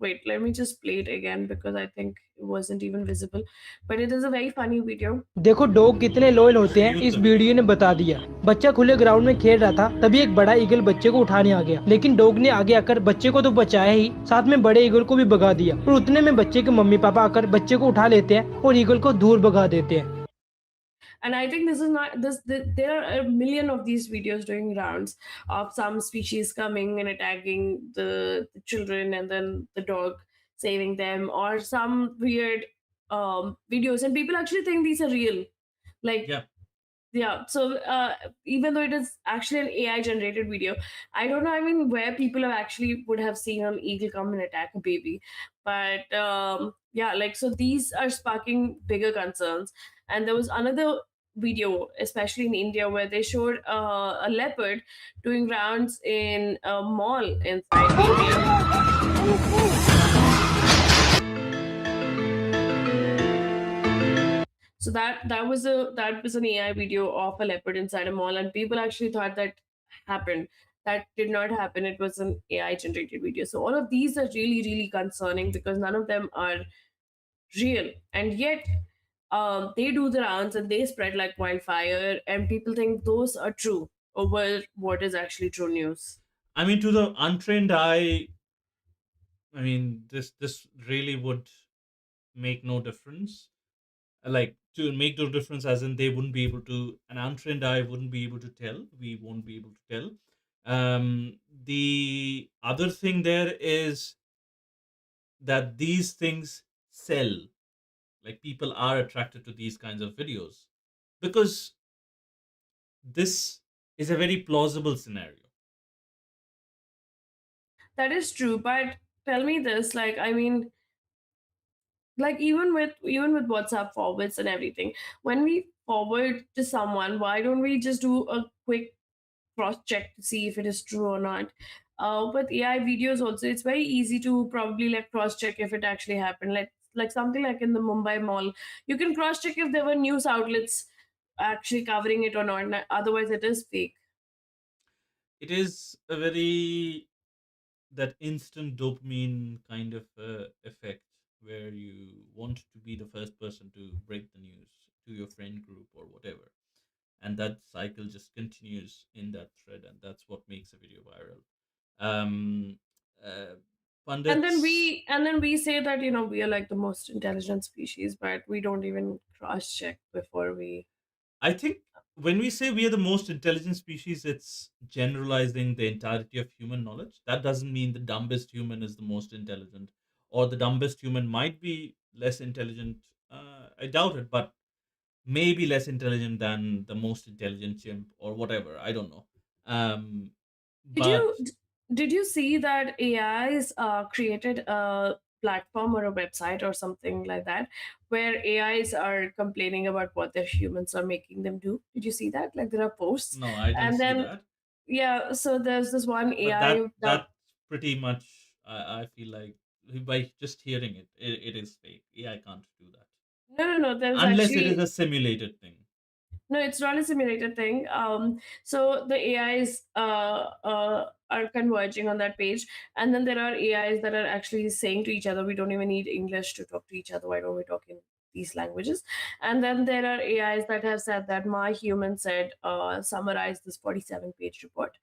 wait, let me just play it again because I think it wasn't even visible, but it is a very funny video. देखो डॉग कितने लॉयल होते हैं Mute इस the वीडियो video. ने बता दिया। बच्चा खुले ग्राउंड में खेल रहा था, तभी एक बड़ा ईगल बच्चे को उठाने आ गया, लेकिन डॉग ने आगे आकर बच्चे को तो बचाया ही, साथ में बड़े ईगल को भी भगा दिया और उतने में बच्चे के मम्मी पापा आकर बच्चे को उठा लेते हैं और ईगल को दूर भगा देते हैं। And I think this is not there are a million of these videos doing rounds of some species coming and attacking the children and then the dog saving them, or some weird videos, and people actually think these are real, like. Yeah. Yeah, so even though it is actually an AI generated video, I don't know, I mean, where people have actually would have seen an eagle come and attack a baby. But yeah, like, so these are sparking bigger concerns. And there was another video, especially in India, where they showed a leopard doing rounds in a mall inside India. So that was an AI video of a leopard inside a mall, and people actually thought that happened. That did not happen. It was an AI generated video. So all of these are really really concerning because none of them are real, and yet they do the rounds and they spread like wildfire, and people think those are true over what is actually true news. I mean, to the untrained eye, I mean, this really would make no difference. Like, to make no difference, as in they wouldn't be able to. An untrained eye wouldn't be able to tell. We won't be able to tell. The other thing there is that these things sell. Like, people are attracted to these kinds of videos because this is a very plausible scenario. That is true, but tell me this, like, I mean, like even with WhatsApp forwards and everything, when we forward to someone, why don't we just do a quick cross check to see if it is true or not? With AI videos also, it's very easy to probably like cross check if it actually happened. Like something like in the Mumbai mall, you can cross check if there were news outlets actually covering it or not. Otherwise, it is fake. It is a very that instant dopamine kind of effect where you want to be the first person to break the news to your friend group or whatever, and that cycle just continues in that thread, and that's what makes a video viral. um uh, And then Pundits, we say that we are like the most intelligent species, but we don't even cross check before we. I think when we say we are the most intelligent species, it's generalizing the entirety of human knowledge. That doesn't mean the dumbest human is the most intelligent, or the dumbest human might be less intelligent. I doubt it, but maybe less intelligent than the most intelligent chimp or whatever. I don't know. Um, Did but you did you see that AIs created a platform or a website or something like that where AIs are complaining about what their humans are making them do? Did you see that? Like there are posts, no, I didn't and see then that. yeah, so there's this one But AI that that's pretty much. I feel like by just hearing it, it is fake. Yeah, I can't do that no, there's unless it is actually. a simulated thing. No, it's not a simulated thing. So the AIs are converging on that page, and then there are AIs that are actually saying to each other, "We don't even need English to talk to each other. Why don't we talk in these languages?" And then there are AIs that have said that my human said, "Summarize this 47-page report,"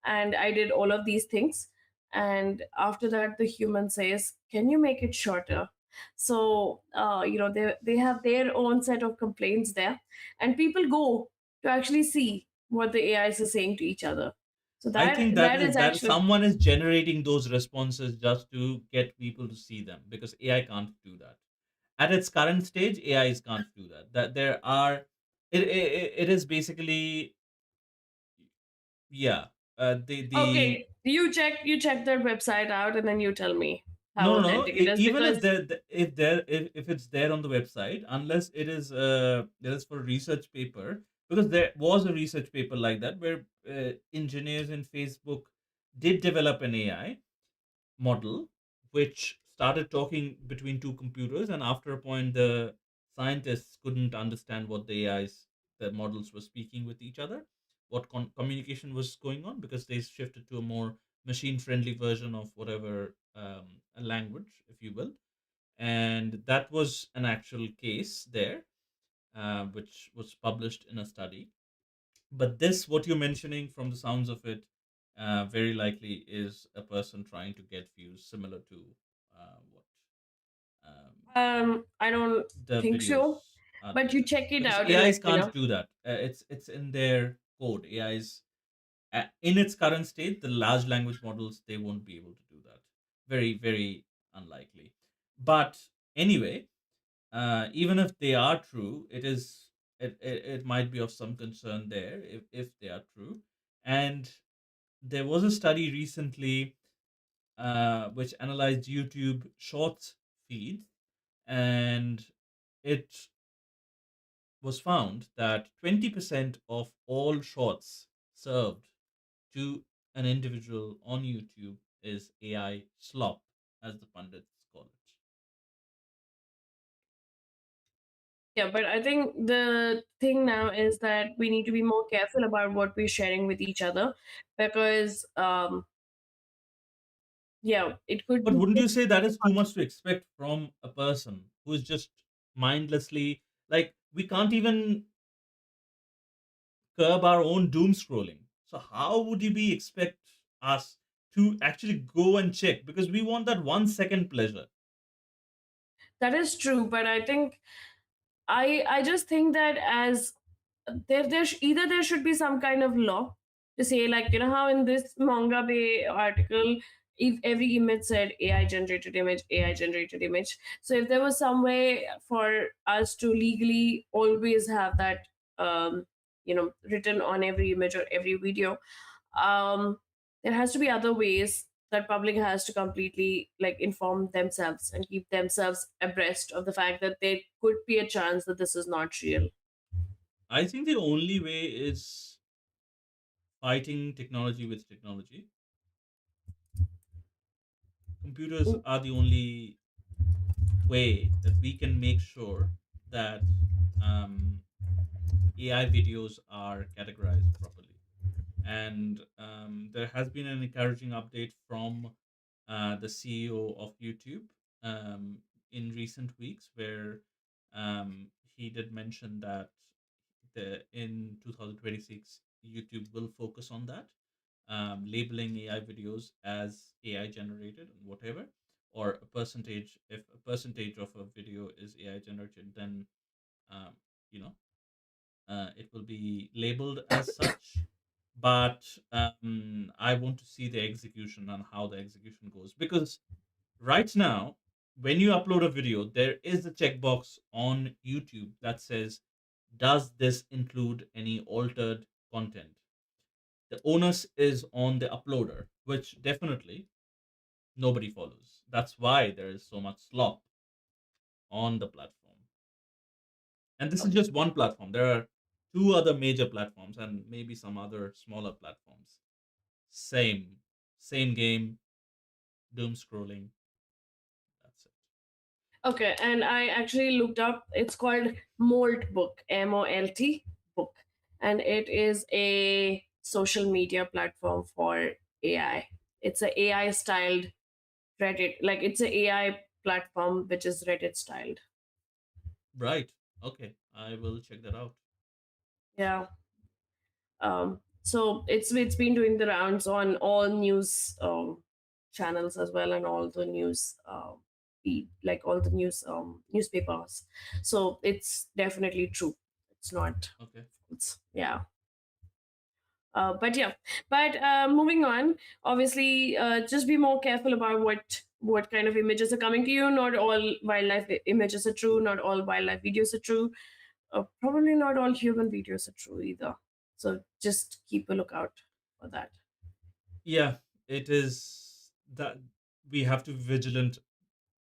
and I did all of these things. And after that, the human says, "Can you make it shorter?" So they have their own set of complaints there, and people go to actually see what the AIs are saying to each other. So I that think that is that actually. someone is generating those responses just to get people to see them because AI can't do that. At its current stage, AIs can't do that. That there are, it is basically, yeah. The Okay, you check their website out, and then you tell me how No, no, no. authentic it is, Even if because if it's there on the website, unless it is for a research paper, because there was a research paper like that where engineers in Facebook did develop an AI model which started talking between two computers, and after a point the scientists couldn't understand what the models were speaking with each other, what communication was going on, because they shifted to a more machine friendly version of whatever a language, if you will. And that was an actual case there, which was published in a study. But this, what you're mentioning, from the sounds of it, very likely is a person trying to get views, similar to what um, I don't the think videos so, are but you there. check it Because out and AIs let me can't know. do that. It's in their code. AIs, in its current state, the large language models, they won't be able to do that. Very, very unlikely. But anyway, even if they are true, it might be of some concern there if they are true. And there was a study recently which analyzed YouTube Shorts feeds, and it was found that 20% of all shorts served to an individual on YouTube is AI slop, as the pundits call it. Yeah, but I think the thing now is that we need to be more careful about what we're sharing with each other, because yeah, it could But be wouldn't you say that is too just. much to expect from a person who is just mindlessly, like, we can't even curb our own doom scrolling? So how would you be expect us to actually go and check, because we want that 1 second pleasure? That is true, but I think I just think that as either there should be some kind of law to say, like, how in this manga bay article, if every image said AI generated image, AI generated image. So if there was some way for us to legally always have that written on every image or every video, um there has to be other ways that public has to completely, like, inform themselves and keep themselves abreast of the fact that there could be a chance that this is not real. I think the only way is fighting technology with technology. Computers Mm. are the only way that we can make sure that um, AI videos are categorized properly. And there has been an encouraging update from the CEO of YouTube um, in recent weeks, where he did mention that in 2026 YouTube will focus on that, labeling AI videos as AI generated and whatever, or a percentage. If a percentage of a video is AI generated, then um, you know it will be labeled as such. But I want to see the execution and how the execution goes, because right now, when you upload a video, there is a checkbox on YouTube that says, does this include any altered content? The onus is on the uploader, which definitely nobody follows. That's why there is so much slop on the platform. And this is just one platform. There are two other major platforms and maybe some other smaller platforms. Same game, doom scrolling. That's it. Okay, and I actually looked up, it's called Molt Book, Molt book, and it is a social media platform for AI. It's a AI styled Reddit, like, it's a AI platform which is Reddit styled. Right. Okay. I will check that out. Yeah. So it's been doing the rounds on all news channels as well, and all the news like all the news newspapers. So it's definitely true. It's not. Okay. Yeah. But yeah, but moving on. Obviously, just be more careful about what kind of images are coming to you. Not all wildlife images are true. Not all wildlife videos are true. Probably not all human videos are true either. So just keep a lookout for that. Yeah, it is that we have to be vigilant.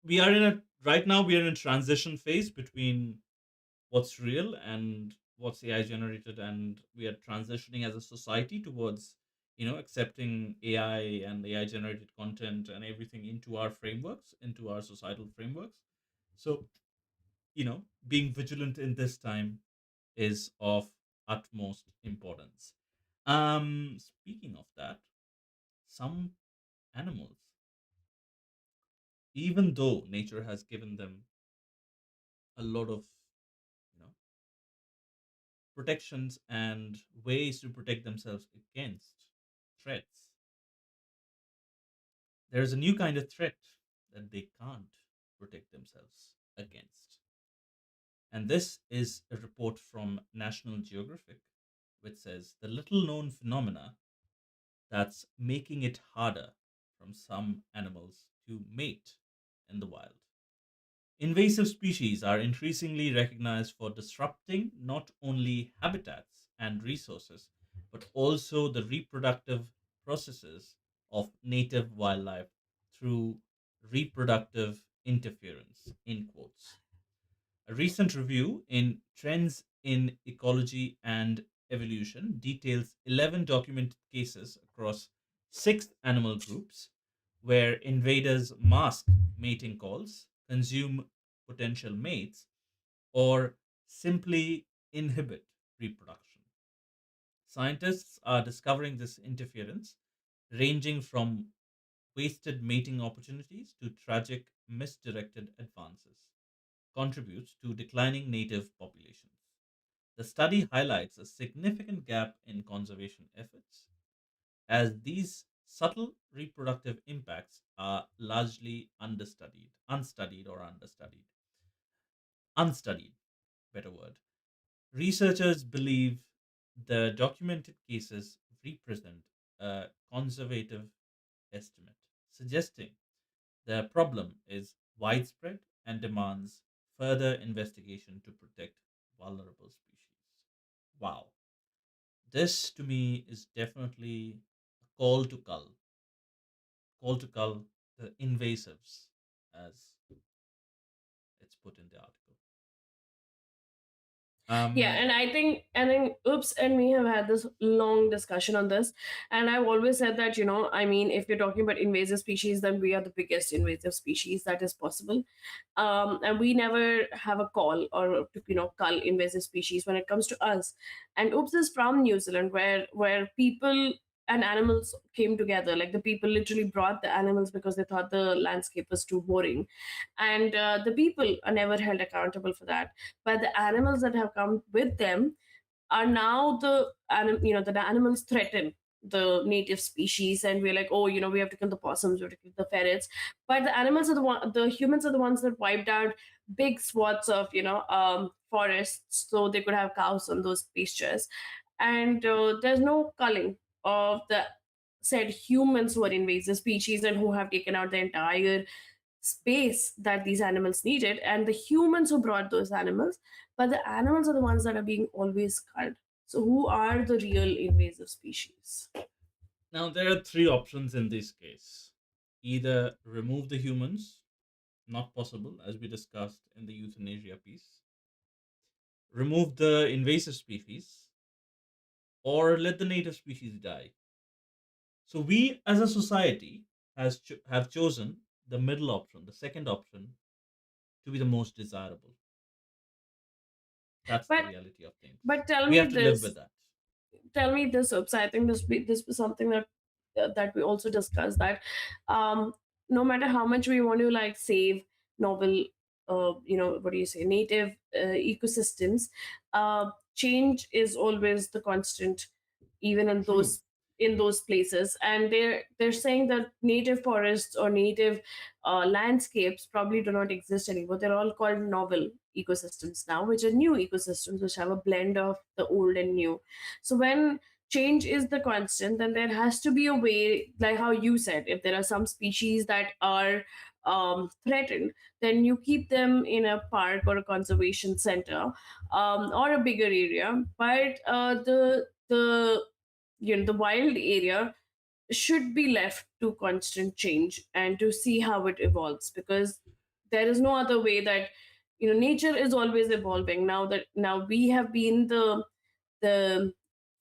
We are in a right now we are in a transition phase between what's real and what's AI generated, and we are transitioning as a society towards, accepting AI and AI generated content and everything into our frameworks, into our societal frameworks. So, being vigilant in this time is of utmost importance. Speaking of that, some animals, even though nature has given them a lot of, you know, protections and ways to protect themselves against threats, there is a new kind of threat that they can't protect themselves against. And this is a report from National Geographic, which says the little known phenomena that's making it harder from some animals to mate in the wild. Invasive species are increasingly recognized for disrupting not only habitats and resources, but also the reproductive processes of native wildlife through reproductive interference. In quotes. A recent review in Trends in Ecology and Evolution details 11 documented cases across six animal groups where invaders mask mating calls, consume potential mates, or simply inhibit reproduction. Scientists are discovering this interference, ranging from wasted mating opportunities to tragic misdirected advances, contributes to declining native populations. The study highlights a significant gap in conservation efforts, as these subtle reproductive impacts are largely unstudied, better word. Researchers believe the documented cases represent a conservative estimate, suggesting the problem is widespread and demands further investigation to protect vulnerable species. Wow. This to me is definitely a call to cull the invasives, as it's put in the article. Yeah, Um, and I think Oops and me have had this long discussion on this, and I've always said that, I mean, if you're talking about invasive species, then we are the biggest invasive species that is possible. And we never have a call or to, cull invasive species when it comes to us. And Oops is from New Zealand, where people and animals came together. Like, the people literally brought the animals because they thought the landscape was too boring, and the people are never held accountable for that, but the animals that have come with them are now the animals threaten the native species, and we're like, oh, we have to kill the possums, we have to kill the ferrets. But the humans are the ones that wiped out big swaths of forests so they could have cows on those pastures. And there's no culling of the said humans who are invasive species and who have taken out the entire space that these animals needed, and the humans who brought those animals. But the animals are the ones that are being always culled. So who are the real invasive species? Now, there are three options in this case: either remove the humans, not possible, as we discussed in the euthanasia piece, remove the invasive species, or let the native species die. So we, as a society, have chosen the middle option, the second option, to be the most desirable. That's the but reality of things. but We have to live with that. tell me this, Oops. I think this was something that we also discussed, that um, no matter how much we want to like save novel, what do you say, native ecosystems, change is always the constant, even in True. those places. And they're saying that native forests or native landscapes probably do not exist anymore. They're all called novel ecosystems now, which are new ecosystems which have a blend of the old and new. So when change is the constant, then there has to be a way, like how you said, if there are some species that are threatened, then you keep them in a park or a conservation center, or a bigger area. But the wild area should be left to constant change and to see how it evolves, because there is no other way that nature is always evolving. Now we have been the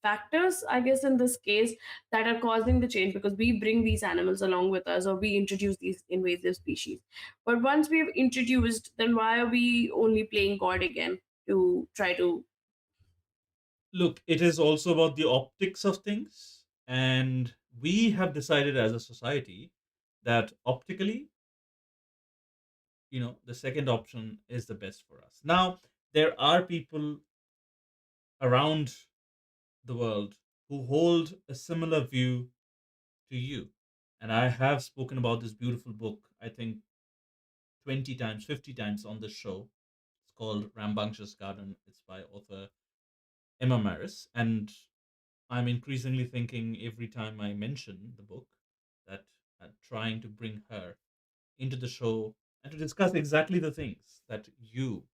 factors, I guess, in this case, that are causing the change, because we bring these animals along with us, or we introduce these invasive species. But once we've introduced, then why are we only playing god again to try to. Look, it is also about the optics of things. And we have decided as a society that optically, the second option is the best for us. Now, there are people around the world who hold a similar view to you. And I have spoken about this beautiful book, I think 20 times, 50 times on this show. It's called Rambunctious Garden. It's by author Emma Maris. And I'm increasingly thinking every time I mention the book that I'm trying to bring her into the show and to discuss exactly the things that you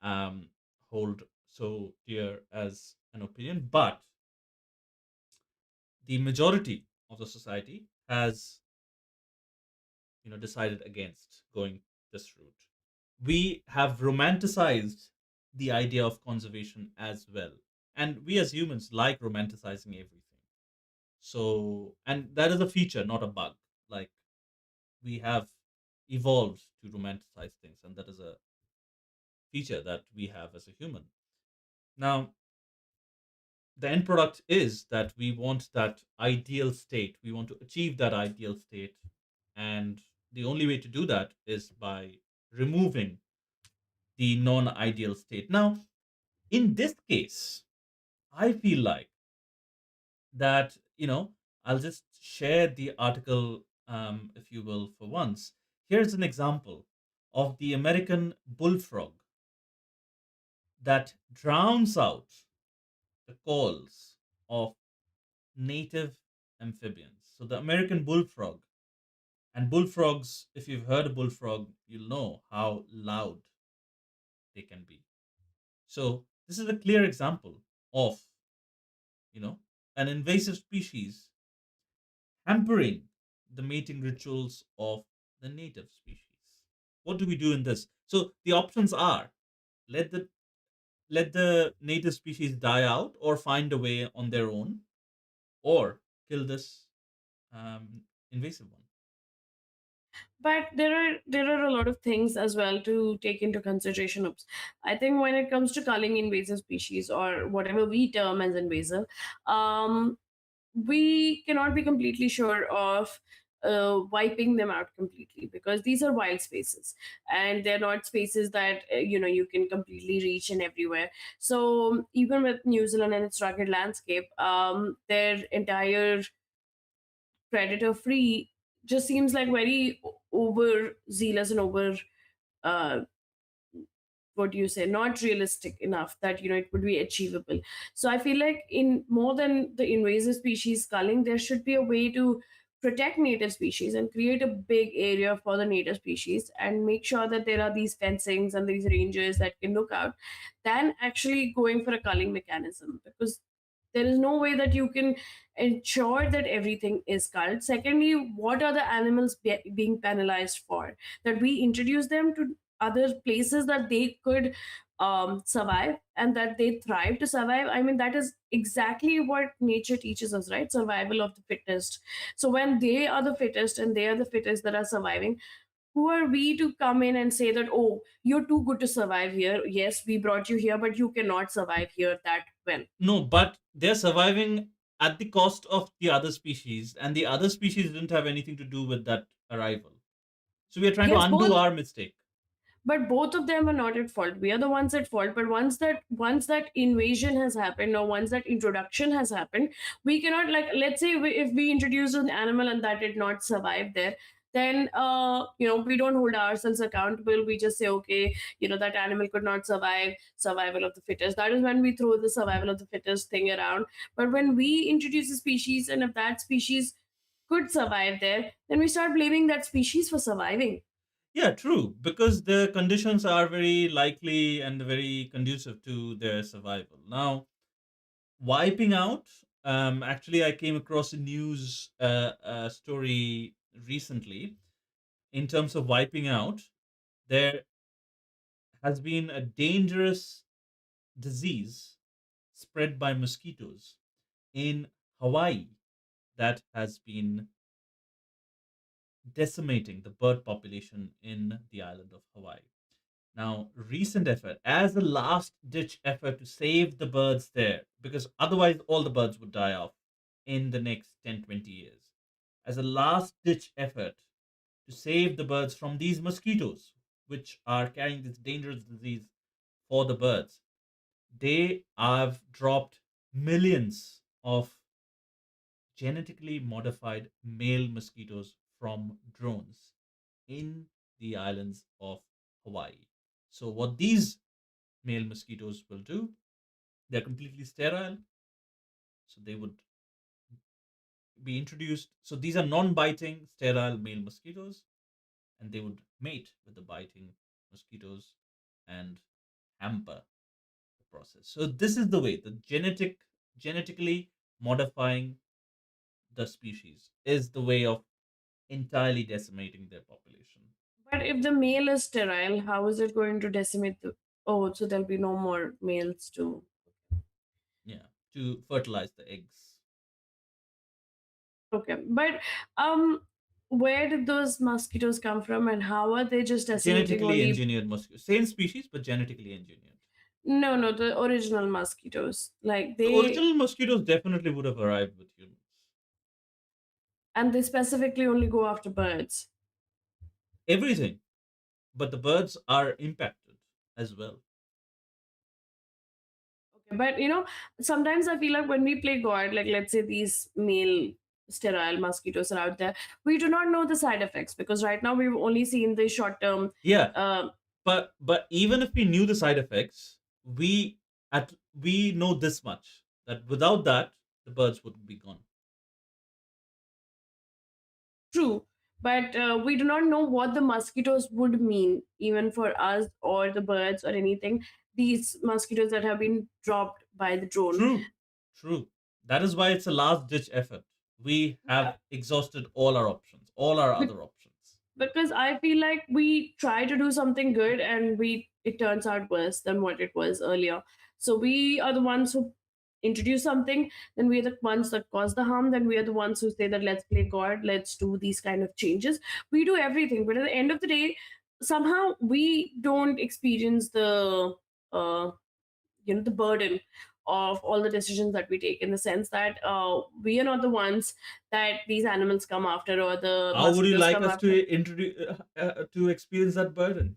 um, hold so dear as an opinion. But the majority of the society has decided against going this route. We have romanticized the idea of conservation as well, and we as humans like romanticizing everything. So, and that is a feature, not a bug. Like, we have evolved to romanticize things, and that is a feature that we have as a human. Now, the end product is that we want that ideal state. We want to achieve that ideal state. And the only way to do that is by removing the non ideal state. Now, in this case, I feel like that, I'll just share the article, if you will, for once. Here's an example of the American bullfrog that drowns out the calls of native amphibians. So the American bullfrog, and bullfrogs, if you've heard a bullfrog, you'll know how loud they can be. So this is a clear example of, you know, an invasive species hampering the mating rituals of the native species. What do we do in this? So the options are let the let the native species die out or find a way on their own, or kill this um, invasive one. But there are a lot of things as well to take into consideration. Oops. I think when it comes to culling invasive species, or whatever we term as invasive, um, we cannot be completely sure of wiping them out completely, because these are wild spaces, and they're not spaces that you can completely reach in everywhere. So even with New Zealand and its rugged landscape, their entire predator free just seems like very over zealous and over uh, what do you say, not realistic enough that it would be achievable. So I feel like, in more than the invasive species culling, there should be a way to protect native species and create a big area for the native species, and make sure that there are these fencings and these rangers that can look out, than actually going for a culling mechanism, because there is no way that you can ensure that everything is culled. Secondly, what are the animals being penalized for? That we introduce them to other places that they could survive, and that they thrive to survive. I mean, that is exactly what nature teaches us, right? Survival of the fittest. So when they are the fittest, and they are the fittest that are surviving, who are we to come in and say that, oh, you're too good to survive here? Yes, we brought you here, but you cannot survive here that well. No, but they're surviving at the cost of the other species, and the other species didn't have anything to do with that arrival. So we are trying to Yes, undo both. our mistake. But both of them are not at fault. We are the ones at fault. But once that invasion has happened, or once that introduction has happened, we cannot, like, let's say, if we introduce an animal and that did not survive there, then we don't hold ourselves accountable. We just say, okay, that animal could not survive, survival of the fittest. That is when we throw the survival of the fittest thing around. But when we introduce a species, and if that species could survive there, then we start blaming that species for surviving. Yeah, true, because the conditions are very likely and very conducive to their survival. Now, wiping out, actually, I came across a news story recently in terms of wiping out. There has been a dangerous disease spread by mosquitoes in Hawaii that has been decimating the bird population in the island of Hawaii. Now, recent effort, as a last ditch effort to save the birds there, because otherwise all the birds would die off in the next 10, 20 years. As a last ditch effort to save the birds from these mosquitoes, which are carrying this dangerous disease for the birds, they have dropped millions of genetically modified male mosquitoes from drones in the islands of Hawaii. So, what these male mosquitoes will do, they're completely sterile. So, they would be introduced. So, these are non biting, sterile male mosquitoes, and they would mate with the biting mosquitoes and hamper the process. So, this is the way the genetically modifying the species is the way of entirely decimating their population. But if the male is sterile, how is it going to decimate the? Oh, so there'll be no more males to. Yeah, to fertilize the eggs. Okay, but um, where did those mosquitoes come from, and how are they just decimating Genetically only? engineered mosquitoes. Same species, but genetically engineered. No, no, the original mosquitoes. Like The they, original mosquitoes definitely would have arrived with humans. and they specifically only go after birds. Everything. But the birds are impacted as well. Okay, but sometimes I feel like when we play God, like let's say these male sterile mosquitoes are out there, we do not know the side effects because right now we've only seen the short term. Yeah, Uh, but even if we knew the side effects, we know this much that without that the birds would be gone. True, but we do not know what the mosquitoes would mean, even for us or the birds or anything. These mosquitoes that have been dropped by the drone. True, true. That is why it's a last ditch effort. We Yeah, have exhausted all our options, all our be- other options. because I feel like we try to do something good and it turns out worse than what it was earlier. So we are the ones who introduce something, then we are the ones that cause the harm, then we are the ones who say that let's play God, let's do these kind of changes. We do everything, but at the end of the day, somehow we don't experience uh, the burden of all the decisions that we take, in the sense that we are not the ones that these animals come after or the How would you mosquitoes like come us after. to introduce to experience that burden?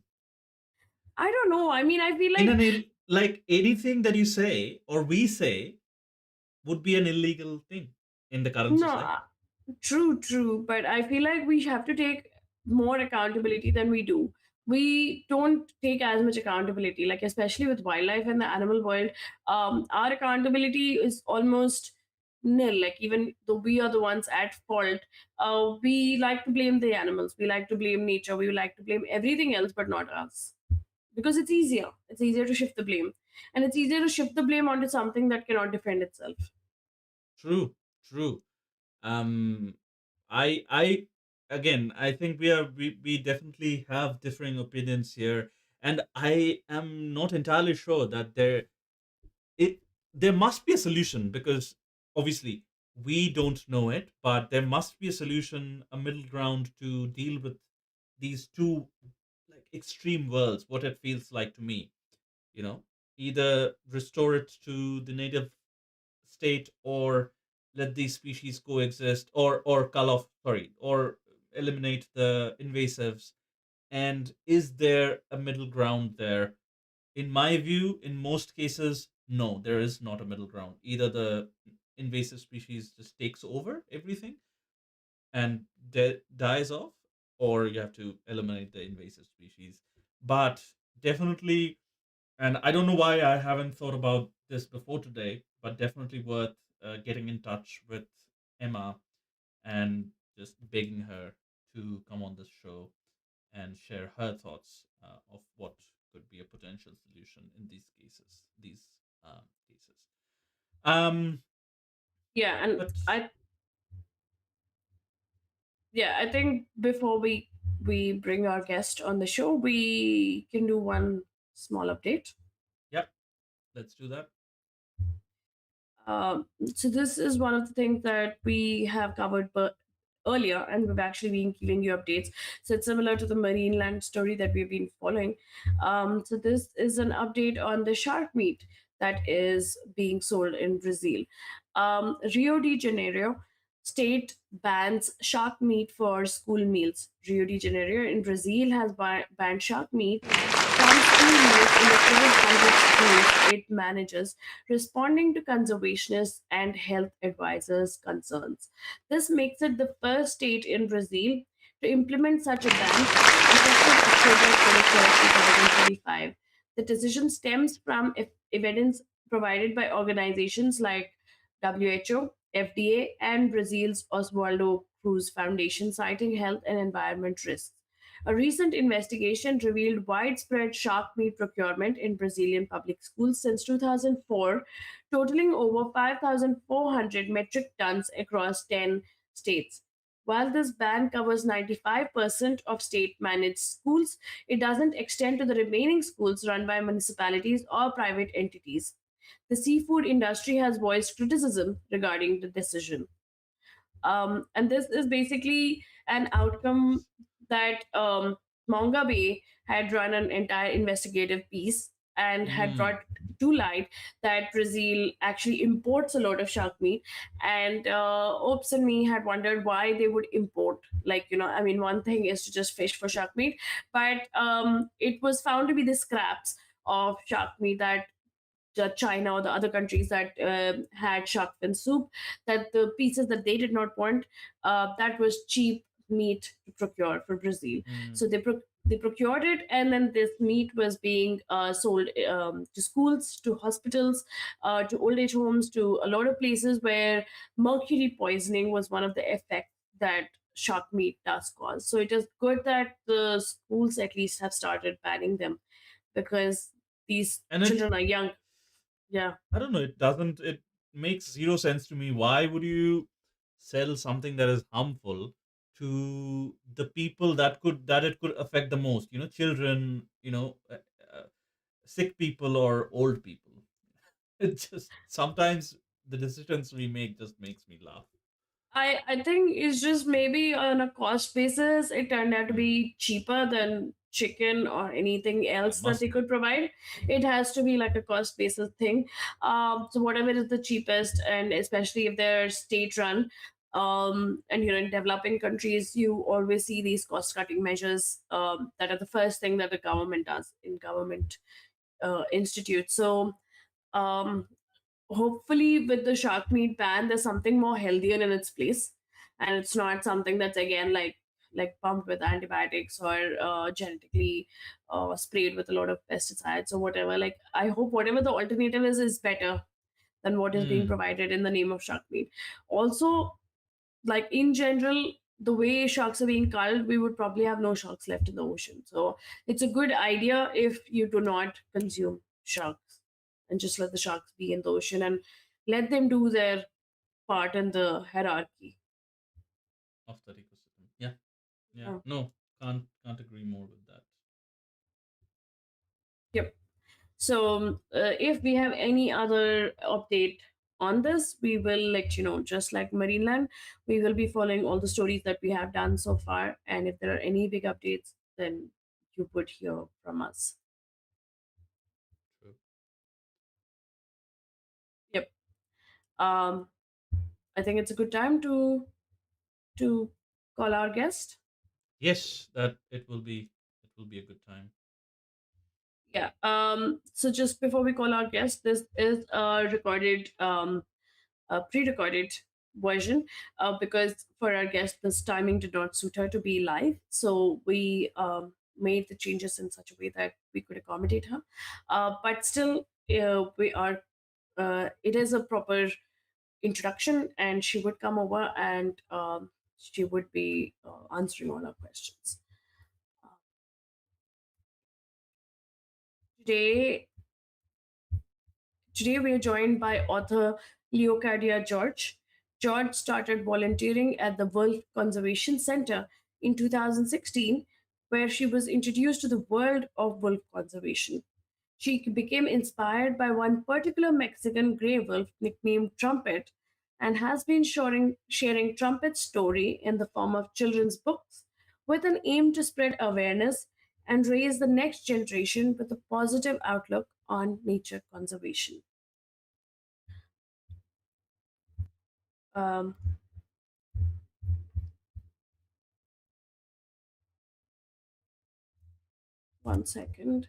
I don't know. I mean, I feel In like an like anything that you say or we say would be an illegal thing in the current no, society. true, true. But I feel like we have to take more accountability than we do. We don't take as much accountability, like especially with wildlife and the animal world. Our accountability is almost nil. Like even though we are the ones at fault, we like to blame the animals. We like to blame nature. We like to blame everything else, but not us, because it's easier. It's easier to shift the blame, and it's easier to shift the blame onto something that cannot defend itself. True, true. Um, I again, I think we definitely have differing opinions here, and I am not entirely sure that it there must be a solution because obviously we don't know it, but there must be a solution, a middle ground to deal with these two like extreme worlds. What it feels like to me, you know, either restore it to the native state or let these species coexist or cull off sorry or eliminate the invasives, and is there a middle ground there? In my view, in most cases, no, there is not a middle ground. Either the invasive species just takes over everything and dies off, or you have to eliminate the invasive species. But definitely, and I don't know why I haven't thought about this before today, but definitely worth getting in touch with Emma and just begging her to come on this show and share her thoughts of what could be a potential solution in these cases. Cases. Um, Yeah, and but I think before we bring our guest on the show, we can do one small update. Yep, let's do that. So this is one of the things that we have covered earlier, and we've actually been giving you updates. So it's similar to the marine land story that we've been following. So this is an update on the shark meat that is being sold in Brazil. Rio de Janeiro state bans shark meat for school meals. Rio de Janeiro in Brazil has banned shark meat from school meals in the 1,200 schools it manages, responding to conservationists and health advisors' concerns. This makes it the first state in Brazil to implement such a ban effective October 23rd, 2025. The decision stems from evidence provided by organizations like WHO, FDA, and Brazil's Oswaldo Cruz Foundation, citing health and environment risks. A recent investigation revealed widespread shark meat procurement in Brazilian public schools since 2004, totaling over 5,400 metric tons across 10 states. While this ban covers 95% of state managed schools, it doesn't extend to the remaining schools run by municipalities or private entities. The seafood industry has voiced criticism regarding the decision. And this is basically an outcome that Manga Bay had run an entire investigative piece and had Mm. brought to light that Brazil actually imports a lot of shark meat. And Ops and me had wondered why they would import. Like, I mean, one thing is to just fish for shark meat, but it was found to be the scraps of shark meat that China or the other countries that had shark fin soup, that the pieces that they did not want, that was cheap meat to procure for Brazil. Mm. So they procured it, and then this meat was being sold to schools, to hospitals, to old age homes, to a lot of places where mercury poisoning was one of the effects that shark meat does cause. So it is good that the schools at least have started banning them, because these And it, children are young. Yeah. I don't know, it doesn't, it makes zero sense to me. Why would you sell something that is harmful to the people that it could affect the most? Children, sick people or old people. It just sometimes the decisions we make just makes me laugh. I think it's just maybe on a cost basis, it turned out to Mm. be cheaper than chicken or anything Yeah, else that must they be. could provide. It has to be like a cost basis thing. So whatever is the cheapest, and especially if they're state run, and in developing countries, you always see these cost cutting measures that are the first thing that the government does in government institutes. So um, hopefully with the shark meat ban there's something more healthier in its place, and it's not something that's again like pumped with antibiotics or genetically sprayed with a lot of pesticides or whatever. Like, I hope whatever the alternative is better than what is being Mm. provided in the name of shark meat. Also, like in general, the way sharks are being culled, we would probably have no sharks left in the ocean. So it's a good idea if you do not consume sharks, and just let the sharks be in the ocean and let them do their part in the hierarchy. Of that ecosystem. Yeah, yeah. Yeah. No, can't agree more with that. Yep. So if we have any other update on this, we will let you know. Just like Marineland, we will be following all the stories that we have done so far, and if there are any big updates, then you would hear from us. True. Yep. Um, I think it's a good time to call our guest. Yes, that it will be a good time. Yeah. So just before we call our guest, this is a pre-recorded version, because for our guest, this timing did not suit her to be live. So we made the changes in such a way that we could accommodate her. But still, we are. It is a proper introduction, and she would come over and she would be answering all our questions. Uh, today, Today we are joined by author Leokadia George. George started volunteering at the Wolf Conservation Center in 2016, where she was introduced to the world of wolf conservation. She became inspired by one particular Mexican gray wolf nicknamed Trumpet and has been sharing Trumpet's story in the form of children's books with an aim to spread awareness and raise the next generation with a positive outlook on nature conservation. Um, 1 second.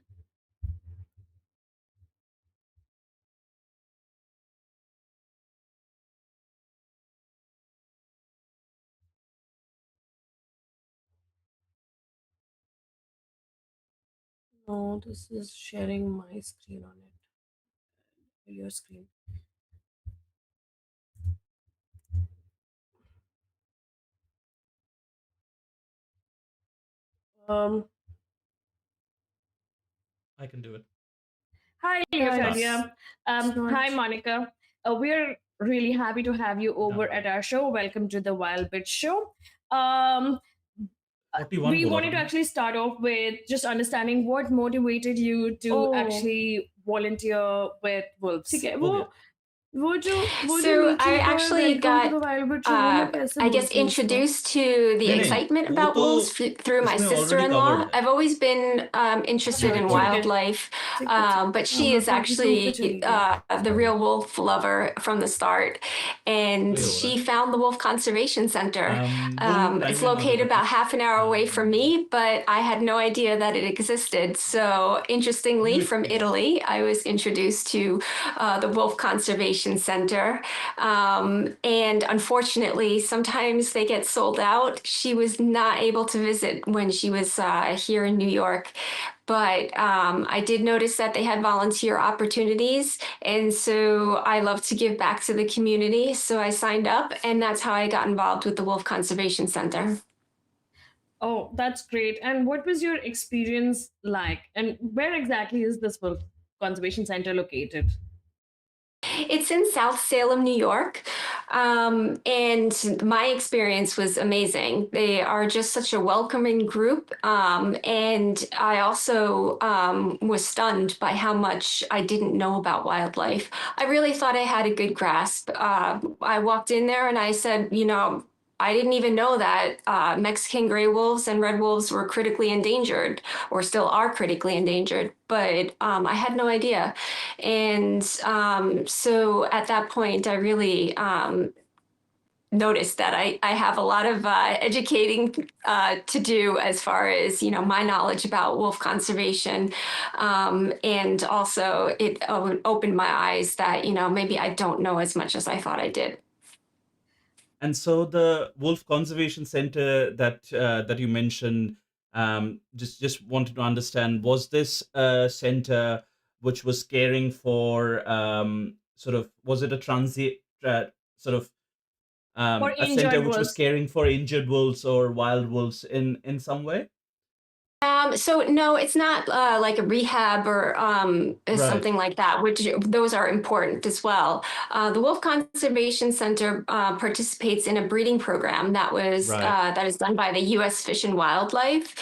No, this is sharing my screen on it. Your screen. Um, I can do it. Hi, Leokadia. Hi, Monica. We're really happy to have you over at our show. Welcome to the Wild Bit Show. Um, 41 we बोला wanted to तुमने actually start off with just understanding what motivated you to actually volunteer with wolves. ठीक है, हो गया वो जो So नीचे I लिखा है actually welcome to got, the wild bird show वो मैं कैसे I guess, बोलती हूँ उसको introduced to the नहीं नहीं excitement वो about तो wolves through my इसमें ऑलरेडी sister-in-law. कवर्ड है I've always been interested अच्छा in ठीक है wildlife, ठीक है ठीक but है हाँ she मैं is फिर टू पे चली actually गई the real wolf lover from the start. And play हो रहा she found the Wolf Conservation Center. है वो It's टाइमलाइन वाले located about button half an hour away from me, but I had no idea that it existed. So interestingly, you from explain Italy, I was introduced to the Wolf Conservation Center. And unfortunately, sometimes they get sold out. She was not able to visit when she was here in New York. But I did notice that they had volunteer opportunities. And so I love to give back to the community. So I signed up, and that's how I got involved with the Wolf Conservation Center. Oh, that's great. And what was your experience like? And where exactly is this wolf conservation center located? It's in South Salem, New York. And my experience was amazing. They are just such a welcoming group. And I also was stunned by how much I didn't know about wildlife. I really thought I had a good grasp. I walked in there and I said, I didn't even know that Mexican gray wolves and red wolves were critically endangered or still are critically endangered, but I had no idea. And so at that point, I really noticed that I have a lot of educating to do as far as, my knowledge about wolf conservation. And also it opened my eyes that, maybe I don't know as much as I thought I did. And so the Wolf Conservation Center that you mentioned, just wanted to understand, was this a center which was caring for was it a transit For a center injured which was wolves. caring for injured wolves or wild wolves in some way? So no, it's not like a rehab or Right. something like that, which those are important as well. The Wolf Conservation Center participates in a breeding program that was Right. that is done by the U.S. Fish and Wildlife.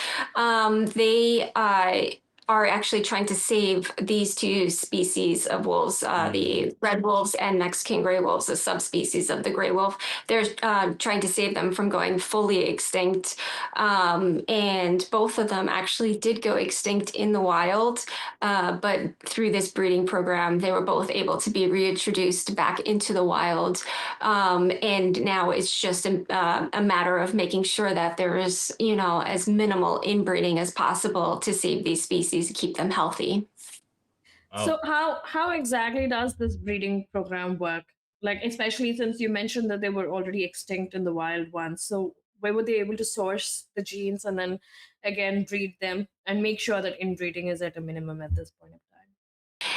They are actually trying to save these two species of wolves, the red wolves and Mexican gray wolves, the subspecies of the gray wolf. They're trying to save them from going fully extinct. And both of them actually did go extinct in the wild, but through this breeding program, they were both able to be reintroduced back into the wild. And now it's just a matter of making sure that there is, as minimal inbreeding as possible to save these species and keep them healthy. So how exactly does this breeding program work? Like, especially since you mentioned that they were already extinct in the wild ones. So where were they able to source the genes and then again breed them and make sure that inbreeding is at a minimum at this point of time?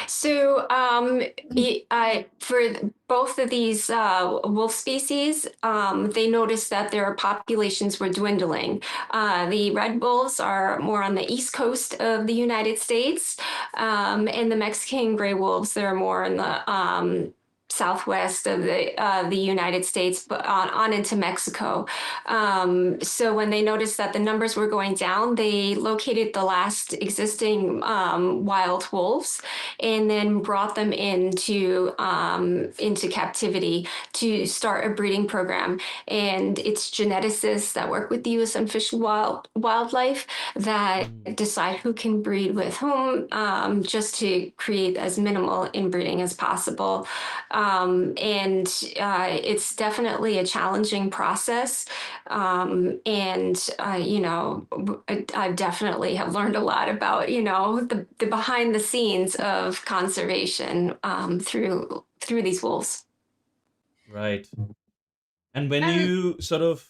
So for both of these wolf species, they noticed that their populations were dwindling. The red wolves are more on the east coast of the United States, and the Mexican gray wolves, they're more in the southwest of the United States, but on into Mexico. So when they noticed that the numbers were going down, they located the last existing wild wolves and then brought them into captivity to start a breeding program. And it's geneticists that work with the U.S. and Fish and Wildlife that Mm. decide who can breed with whom, just to create as minimal inbreeding as possible. And it's definitely a challenging process. I definitely have learned a lot about, the behind the scenes of conservation through these wolves. Right. And when And you sort of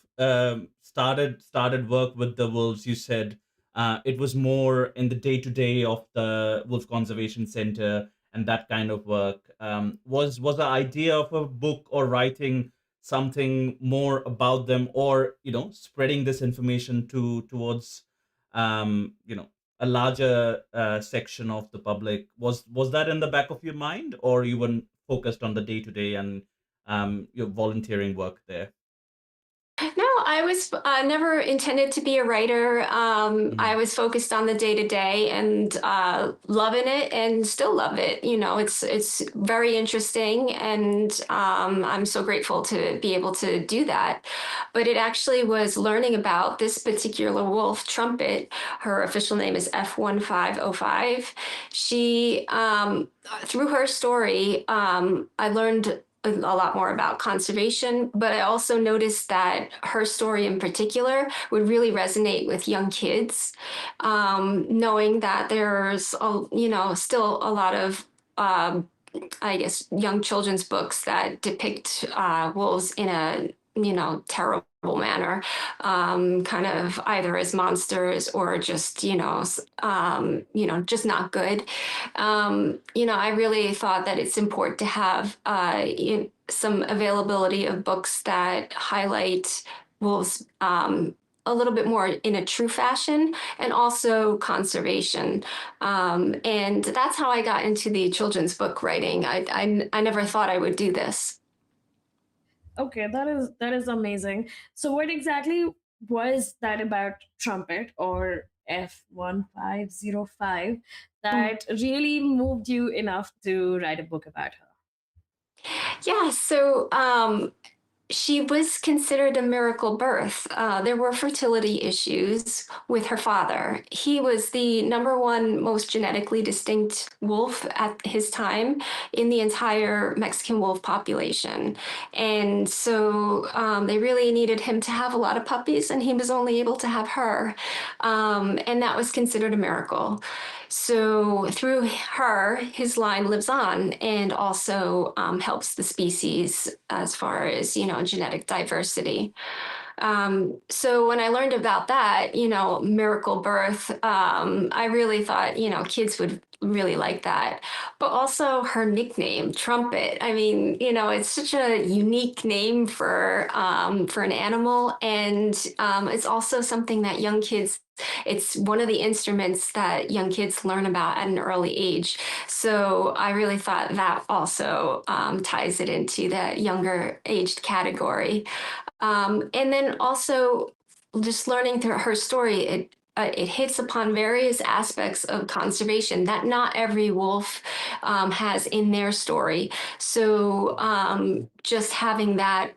started work with the wolves, you said it was more in the day to day of the Wolf Conservation Center and that kind of work. Was the idea of a book or writing something more about them, or spreading this information towards a larger section of the public? Was that in the back of your mind, or you were focused on the day to day and your volunteering work there? No, I was never intended to be a writer. I Mhm. was focused on the day to day and loving it, and still love it. It's very interesting, and I'm so grateful to be able to do that. But it actually was learning about this particular wolf, Trumpet. Her official name is F1505. She, through her story, I learned a lot more about conservation, but I also noticed that her story in particular would really resonate with young kids, knowing that there's still a lot of I guess young children's books that depict wolves in a terrible manner, kind of either as monsters or just just not good. I really thought that it's important to have some availability of books that highlight wolves a little bit more in a true fashion, and also conservation. And that's how I got into the children's book writing. I never thought I would do this. okay, that is amazing. So what exactly was that about Trumpet or F1505 that really moved you enough to write a book about her? Yeah, so she was considered a miracle birth. There were fertility issues with her father. He was the number one most genetically distinct wolf at his time in the entire Mexican wolf population. And so they really needed him to have a lot of puppies, and he was only able to have her. And that was considered a miracle. So through her, his line lives on, and also helps the species as far as, genetic diversity. So when I learned about that, miracle birth, I really thought, kids would really like that. But also her nickname, Trumpet. I mean, it's such a unique name for an animal, and it's also something that young kids. It's one of the instruments that young kids learn about at an early age. So I really thought that also ties it into that younger aged category. And then also just learning through her story, it hits upon various aspects of conservation that not every wolf has in their story. So just having that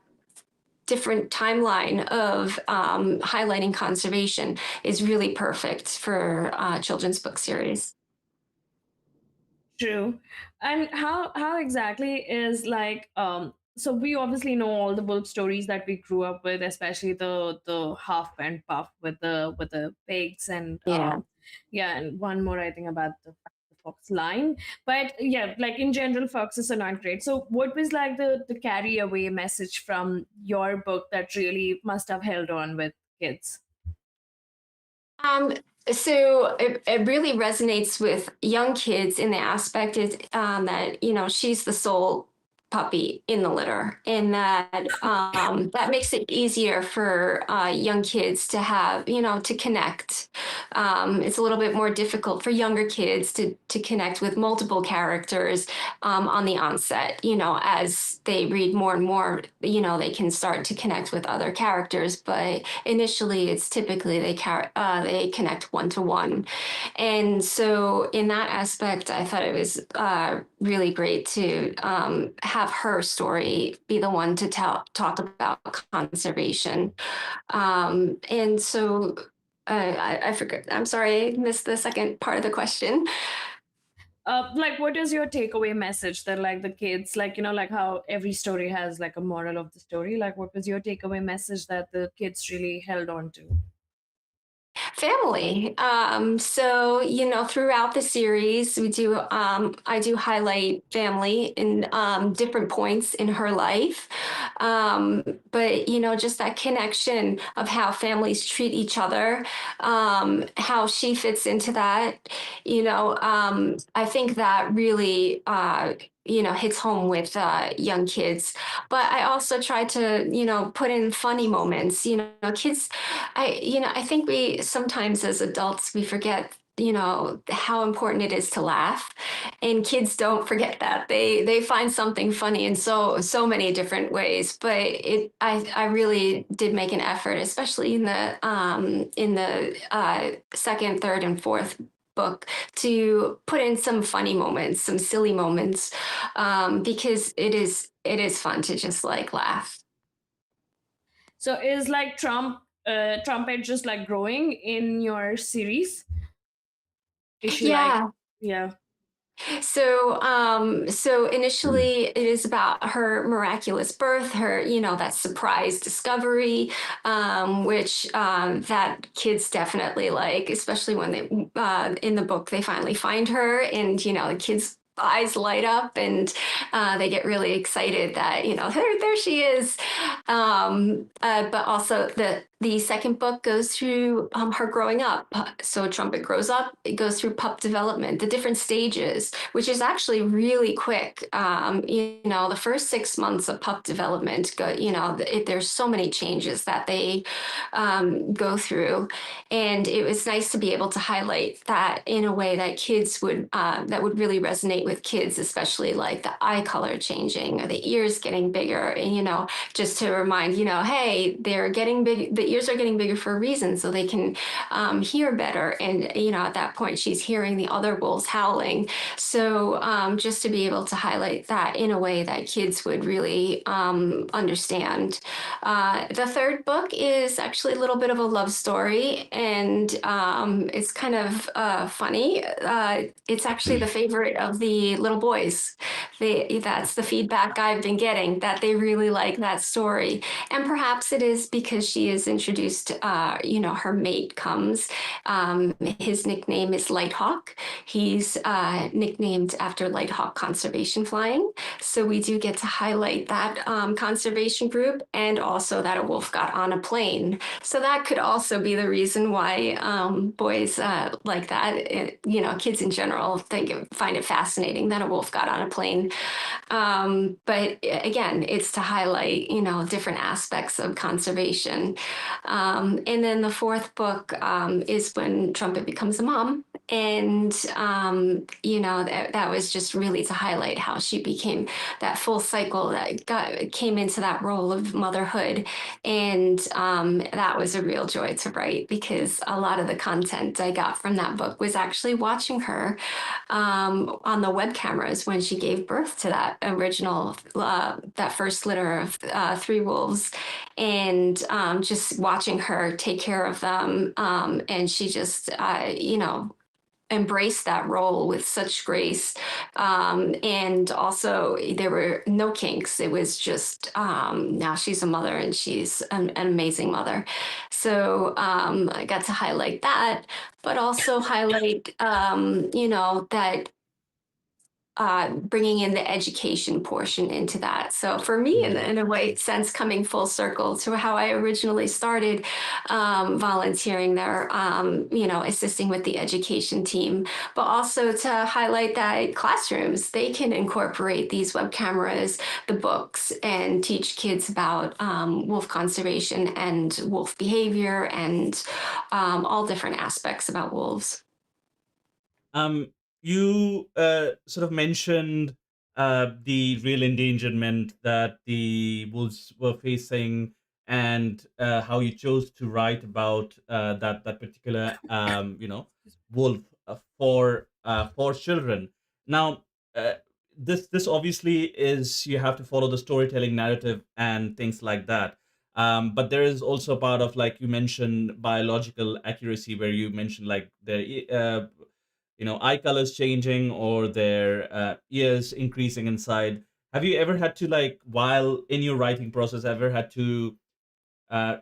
different timeline of highlighting conservation is really perfect for children's book series. True. And how exactly is like so we obviously know all the wolf stories that we grew up with, especially the half and puff with the pigs and Yeah. yeah, and one more I think about the fox line. But yeah, like in general, foxes are not great. So what was like the carry away message from your book that really must have held on with kids? Um, so it really resonates with young kids in the aspect is that she's the sole puppy in the litter, and that makes it easier for young kids to have, to connect. It's a little bit more difficult for younger kids to connect with multiple characters on the onset. As they read more and more, they can start to connect with other characters. But initially, it's typically they connect one to one. And so in that aspect, I thought it was really great to have her story be the one to talk about conservation. And so I forgot. I'm sorry, I missed the second part of the question. Like, what is your takeaway message that, like, the kids, like, like how every story has like a moral of the story, like what was your takeaway message that the kids really held on to? Family. So, throughout the series, I do highlight family in different points in her life. But, just that connection of how families treat each other, how she fits into that, I think that really, hits home with young kids. But I also try to, put in funny moments. Kids, I think we sometimes as adults we forget, how important it is to laugh, and kids don't forget that. They find something funny in so many different ways. But I really did make an effort, especially in the second, third, and fourth book, to put in some funny moments, some silly moments, because it is fun to just like laugh. So is like Trumpet just like growing in your series? Is she like, Yeah. yeah? So initially it is about her miraculous birth, her, that surprise discovery, which that kids definitely like, especially when they in the book they finally find her, and the kids eyes light up, and they get really excited that there she is. But also the second book goes through her growing up. So Trumpet grows up, it goes through pup development, the different stages, which is actually really quick. The first 6 months of pup development there's so many changes that they go through. And it was nice to be able to highlight that in a way that kids that would really resonate with kids, especially like the eye color changing or the ears getting bigger. And, just to remind, hey, they're getting big, the ears are getting bigger for a reason, so they can hear better. And, at that point, she's hearing the other wolves howling. So just to be able to highlight that in a way that kids would really understand. The third book is actually a little bit of a love story, and it's kind of funny. It's actually the favorite of the little boys. That's the feedback I've been getting, that they really like that story. And perhaps it is because she is introduced, her mate comes. His nickname is Lighthawk. He's nicknamed after Lighthawk Conservation Flying. So we do get to highlight that conservation group, and also that a wolf got on a plane. So that could also be the reason why boys like that, kids in general find it fascinating that a wolf got on a plane. But again, it's to highlight, different aspects of conservation. And then the fourth book is when Trumpet becomes a mom. And, that was just really to highlight how she became that full cycle that came into that role of motherhood. And that was a real joy to write, because a lot of the content I got from that book was actually watching her on the web cameras when she gave birth to that original, that first litter of 3 wolves, and just watching her take care of them. And she just, embraced that role with such grace. And also there were no kinks. It was just, now she's a mother, and she's an amazing mother. So I got to highlight that, but also highlight, that bringing in the education portion into that. So for me, in a way, sense, coming full circle to how I originally started volunteering there, assisting with the education team, but also to highlight that classrooms, they can incorporate these web cameras, the books, and teach kids about wolf conservation and wolf behavior and all different aspects about wolves. You sort of mentioned the real endangerment that the wolves were facing, and how you chose to write about that particular wolf for children. Now, this obviously is, you have to follow the storytelling narrative and things like that. But there is also a part of, like you mentioned, biological accuracy, where you mentioned like eye colors changing, or their ears increasing inside. Have you ever had to, like, while in your writing process, ever had to uh,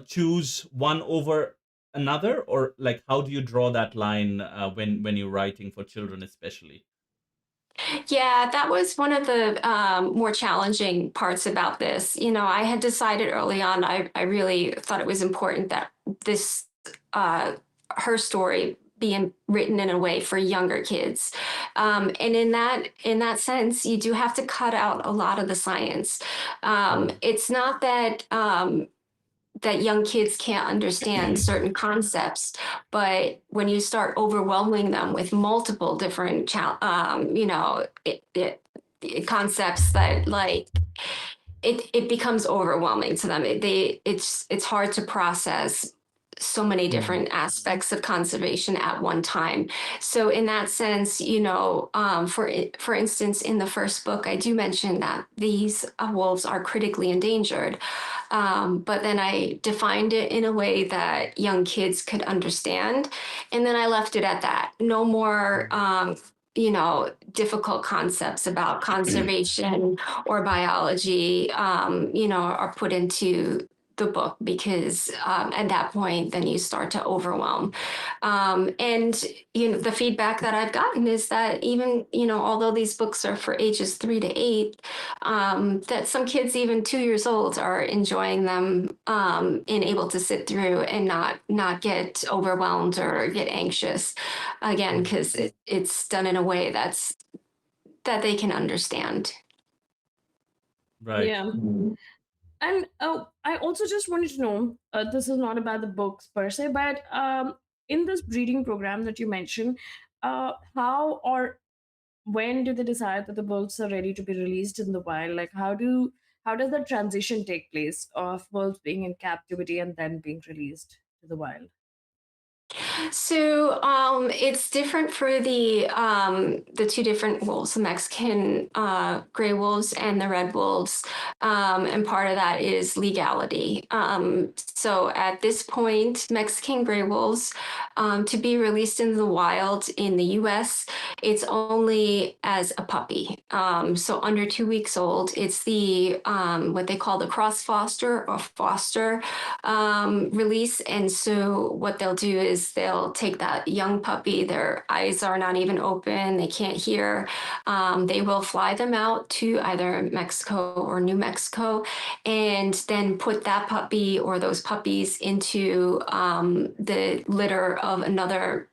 choose one over another, or like how do you draw that line when you're writing for children especially? Yeah, that was one of the more challenging parts about this. I had decided early on, I really thought it was important that this, her story being written in a way for younger kids. And in that sense, you do have to cut out a lot of the science. It's not that young kids can't understand certain concepts, but when you start overwhelming them with multiple different concepts, that like it becomes overwhelming to them. It's hard to process so many different aspects of conservation at one time. So in that sense, for instance, in the first book, I do mention that these wolves are critically endangered. But then I defined it in a way that young kids could understand. And then I left it at that. No more, difficult concepts about conservation or biology, are put into the book, because at that point, then you start to overwhelm. And the feedback that I've gotten is that even although these books are for ages 3 to 8, that some kids even 2 years old are enjoying them, and able to sit through and not get overwhelmed or get anxious, again, because it's done in a way that they can understand. Right. Yeah. And I also just wanted to know, this is not about the books per se, but in this breeding program that you mentioned, how or when do they decide that the wolves are ready to be released in the wild? Like, how does the transition take place of wolves being in captivity and then being released to the wild? So it's different for the two different wolves, the Mexican gray wolves and the red wolves, and part of that is legality. So at this point, Mexican gray wolves, to be released in the wild in the U.S., it's only as a puppy. So under 2 weeks old, it's the what they call the cross foster or foster release. And so what they'll do is they'll take that young puppy, their eyes are not even open, they can't hear. They will fly them out to either Mexico or New Mexico, and then put that puppy or those puppies into the litter of another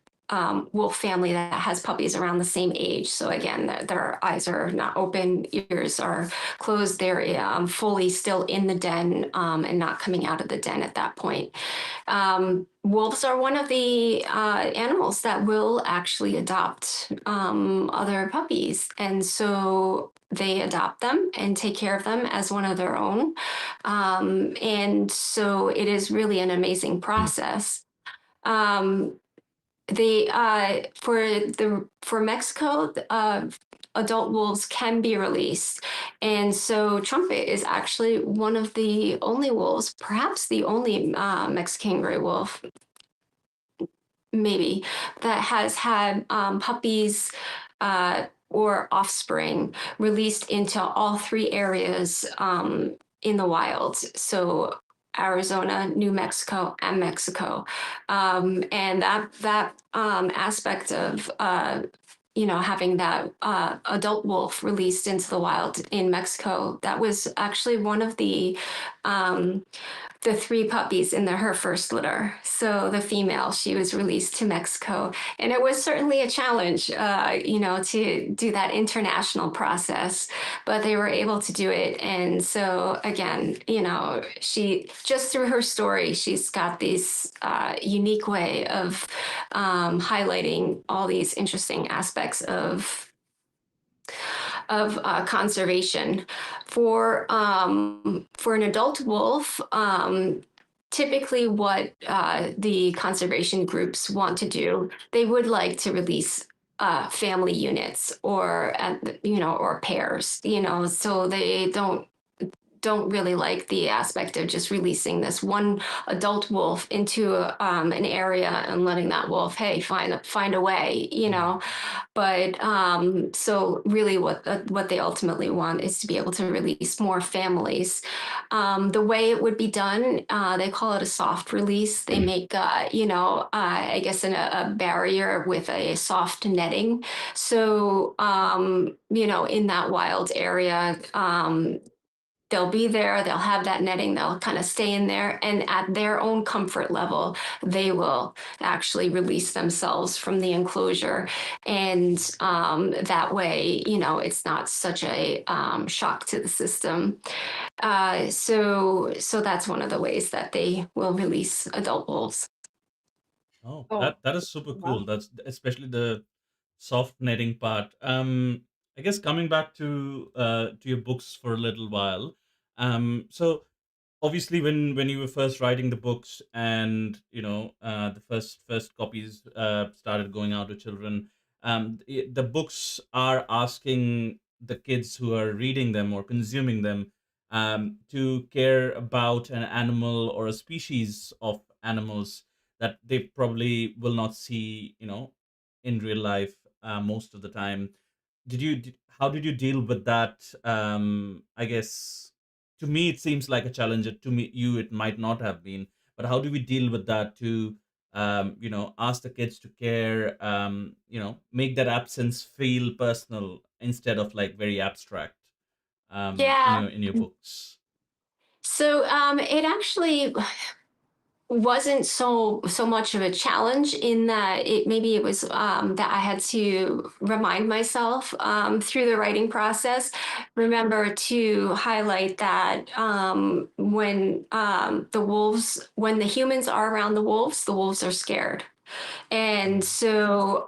wolf family that has puppies around the same age. So again, their eyes are not open, ears are closed. They're fully still in the den, and not coming out of the den at that point. Wolves are one of the animals that will actually adopt other puppies. And so they adopt them and take care of them as one of their own. And so it is really an amazing process. Um, for Mexico, adult wolves can be released, and so Trumpet is actually one of the only wolves, perhaps the only Mexican gray wolf, maybe, that has had puppies or offspring released into all three areas in the wild. So Arizona, New Mexico, and Mexico. And that aspect of having that adult wolf released into the wild in Mexico. That was actually one of the three puppies in her first litter. So the female, she was released to Mexico, and it was certainly a challenge, to do that international process, but they were able to do it. And so again, she just through her story, she's got this unique way of highlighting all these interesting aspects of conservation. For an adult wolf, typically what the conservation groups want to do, they would like to release family units or pairs, so they don't really like the aspect of just releasing this one adult wolf into an area and letting that wolf, hey, find a way, but so really what they ultimately want is to be able to release more families. The way it would be done, they call it a soft release. They make I guess a barrier with a soft netting, so in that wild area, they'll be there, they'll have that netting, they'll kind of stay in there, and at their own comfort level, they will actually release themselves from the enclosure. And that way, it's not such a shock to the system. So that's one of the ways that they will release adult wolves. Oh, Oh, that is super wow. cool. That's especially the soft netting part. I guess coming back to your books for a little while. So obviously when you were first writing the books, and the first copies started going out to children, the books are asking the kids who are reading them or consuming them to care about an animal or a species of animals that they probably will not see in real life most of the time. How did you deal with that? I guess to me it seems like a challenge. To me, you, it might not have been, but how do we deal with that to ask the kids to care, make that absence feel personal instead of like very abstract in Yeah. your books? So it actually wasn't so much of a challenge in that it was that I had to remind myself through the writing process, remember to highlight that when the humans are around the wolves are scared. And Mm. so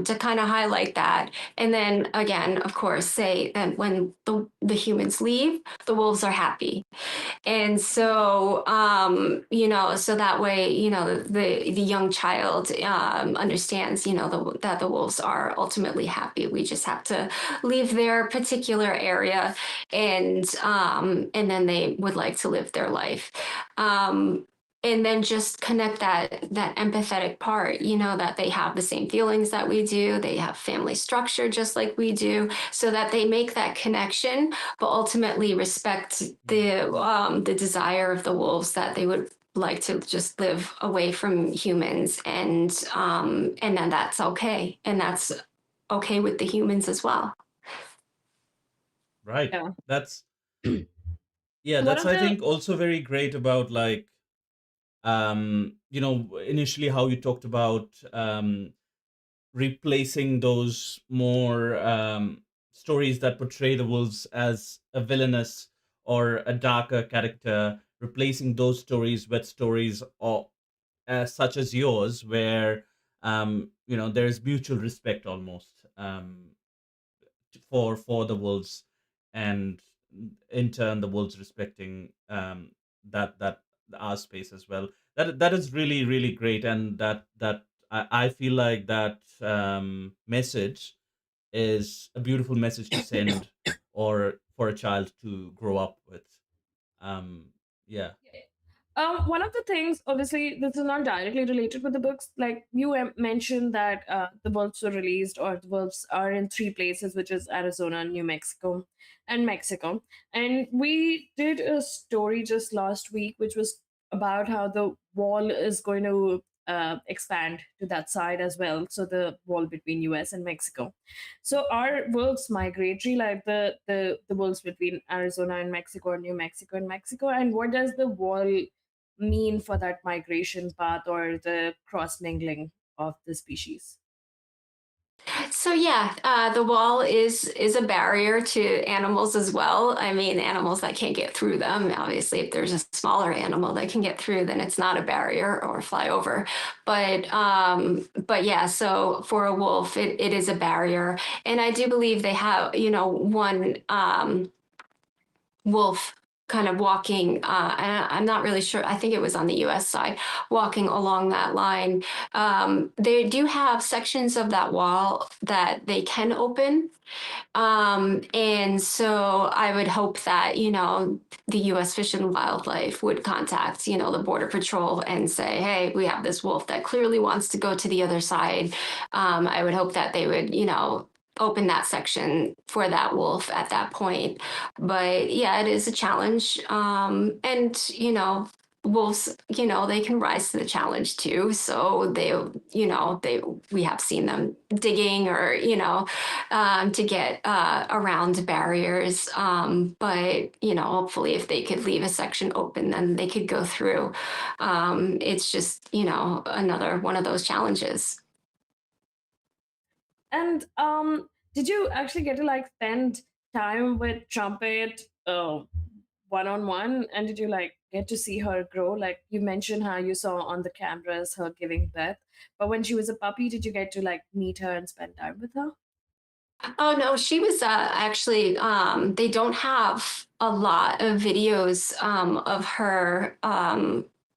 to kind of highlight that, and then again, of course, say that when the humans leave, the wolves are happy. And so so that way the young child understands that the wolves are ultimately happy. We just have to leave their particular area, and then they would like to live their life. And then just connect that empathetic part, that they have the same feelings that we do, they have family structure just like we do, so that they make that connection, but ultimately respect the desire of the wolves, that they would like to just live away from humans, and then that's okay, and that's okay with the humans as well. Right. Yeah. That's yeah. One That's, of I the think, also very great about like initially how you talked about replacing those more stories that portray the wolves as a villainous or a darker character, replacing those stories with stories such as yours, where there is mutual respect almost for the wolves, and in turn the wolves respecting that our space as well. That is really really great, and I feel like that message is a beautiful message to send, or for a child to grow up with. um yeah. One of the things, obviously, this is not directly related with the books. Like you mentioned that the wolves were released, or the wolves are in three places, which is Arizona, New Mexico, and Mexico. And we did a story just last week, which was about how the wall is going to expand to that side as well. So the wall between US and Mexico. So are wolves migratory, like the wolves between Arizona and Mexico, or New Mexico and Mexico? And what does the wall mean for that migration path or the cross mingling of the species? So yeah, the wall is a barrier to animals as well. I mean, animals that can't get through them. Obviously, if there's a smaller animal that can get through, then it's not a barrier or fly over. But yeah, so for a wolf, it is a barrier, and I do believe they have, one wolf kind of walking, and I'm not really sure, I think it was on the US side, walking along that line. They do have sections of that wall that they can open. And so I would hope that, the US Fish and Wildlife would contact, the Border Patrol and say, hey, we have this wolf that clearly wants to go to the other side. I would hope that they would, open that section for that wolf at that point. But yeah, it is a challenge. And, wolves, they can rise to the challenge too. So we have seen them digging or, to get around barriers. But, hopefully if they could leave a section open, then they could go through. It's just, another one of those challenges. And did you actually get to like spend time with Trumpet one on one? And did you like get to see her grow? Like you mentioned how you saw on the cameras her giving birth, but when she was a puppy, did you get to like meet her and spend time with her? Oh no, she was actually they don't have a lot of videos of her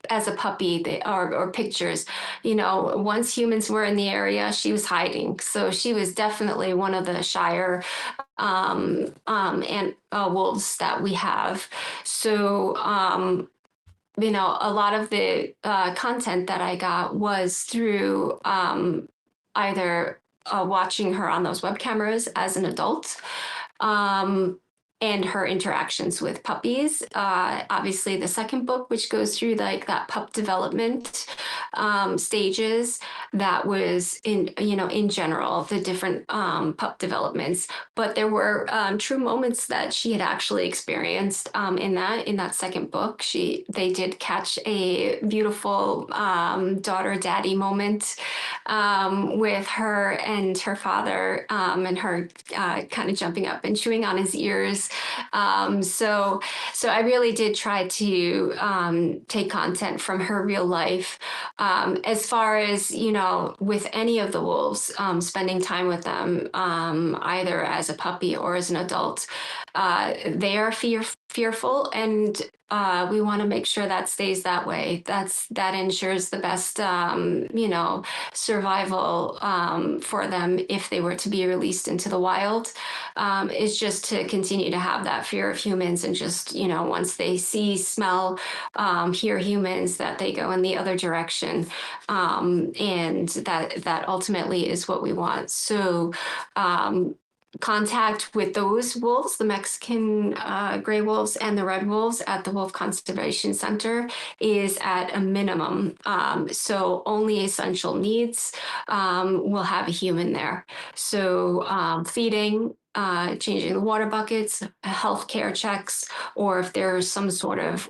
as a puppy or pictures. Once humans were in the area, she was hiding. So she was definitely one of the shyer and wolves that we have. So a lot of the content that I got was through either watching her on those web cameras as an adult, um, and her interactions with puppies. Obviously, the second book, which goes through like that pup development stages, that was in general the different pup developments. But there were true moments that she had actually experienced in that second book. They did catch a beautiful daughter daddy moment with her and her father, and her kind of jumping up and chewing on his ears. So I really did try to take content from her real life. As far as, with any of the wolves, spending time with them, either as a puppy or as an adult, they are fearful, and we want to make sure that stays that way. That ensures the best, survival for them if they were to be released into the wild. Is just to continue to have that fear of humans, and just, once they see, smell, hear humans, that they go in the other direction. And that ultimately is what we want. So contact with those wolves, the Mexican gray wolves and the red wolves at the Wolf Conservation Center, is at a minimum. So only essential needs will have a human there. So feeding, changing the water buckets, healthcare checks, or if there's some sort of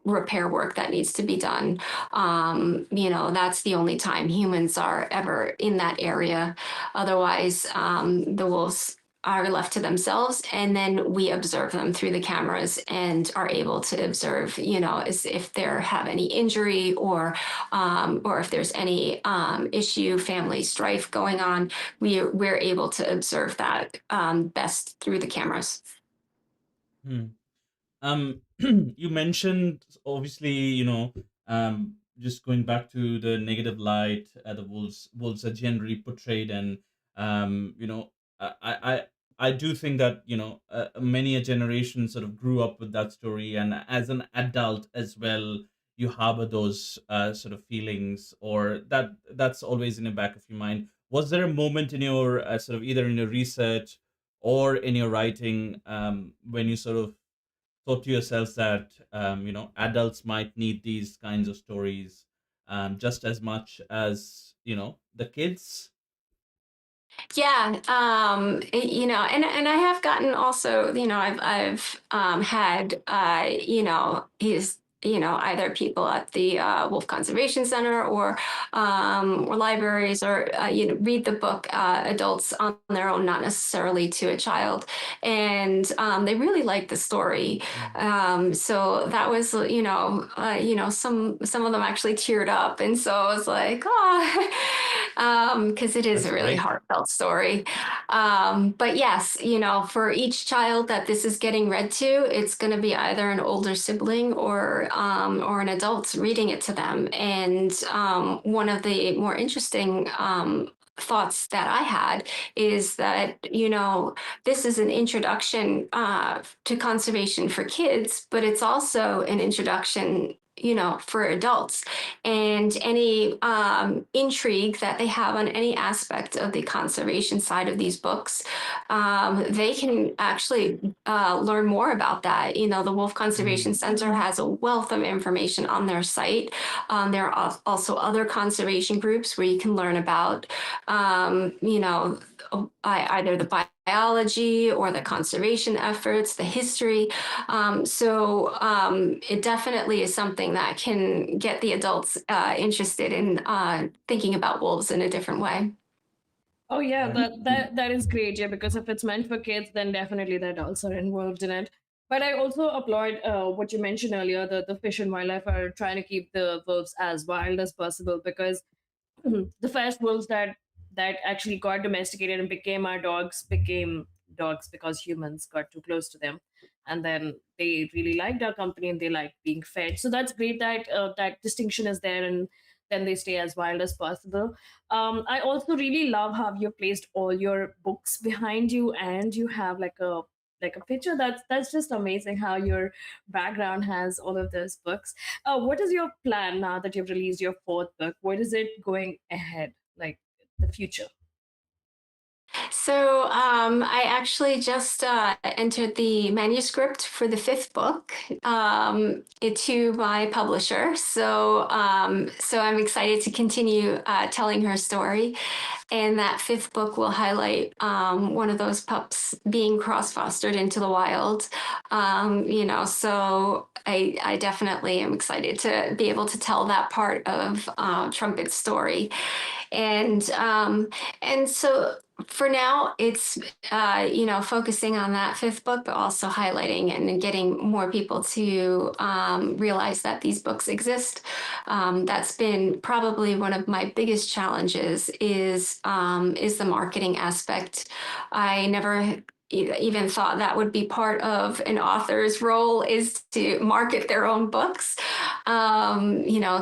repair work that needs to be done, that's the only time humans are ever in that area. Otherwise, the wolves are left to themselves, and then we observe them through the cameras and are able to observe, as if they have any injury, or if there's any issue, family strife going on. We're able to observe that best through the cameras. Hmm. You mentioned, obviously, just going back to the negative light, the wolves are generally portrayed, and you know, I do think that many a generation sort of grew up with that story, and as an adult as well, you harbor those sort of feelings, or that's always in the back of your mind. Was there a moment in your sort of either in your research or in your writing, when you sort of thought to yourselves that adults might need these kinds of stories, just as much as the kids. Yeah, and I have gotten also, I've had, he's, either people at the Wolf Conservation Center or libraries or, read the book, adults on their own, not necessarily to a child. And they really liked the story. So that was, some of them actually teared up. And so I was like, oh, because it is That's a really great. heartfelt story. But yes, for each child that this is getting read to, it's going to be either an older sibling or an adult reading it to them. And one of the more interesting thoughts that I had is that, this is an introduction to conservation for kids, but it's also an introduction, for adults. And any intrigue that they have on any aspect of the conservation side of these books, they can actually learn more about that. The Wolf Conservation Center has a wealth of information on their site. There are also other conservation groups where you can learn about, either the biology or the conservation efforts, the history. So it definitely is something that can get the adults interested in thinking about wolves in a different way. Oh yeah, Yeah. that is great. Yeah, because if it's meant for kids, then definitely the adults are involved in it. But I also applaud what you mentioned earlier. The fish and wildlife are trying to keep the wolves as wild as possible, because the first wolves that actually got domesticated and became dogs because humans got too close to them, and then they really liked our company and they liked being fed. So that's great that that distinction is there, and then they stay as wild as possible. I also really love how you placed all your books behind you, and you have like a picture. That's just amazing how your background has all of those books. What is your plan now that you've released your fourth book? What is it going ahead, like the future? So I actually just entered the manuscript for the fifth book to my publisher. So I'm excited to continue telling her story. And that fifth book will highlight one of those pups being cross-fostered into the wild. So I definitely am excited to be able to tell that part of Trumpet's story. And so for now, it's focusing on that fifth book, but also highlighting and getting more people to realize that these books exist. That's been probably one of my biggest challenges is the marketing aspect. I never even thought that would be part of an author's role, is to market their own books.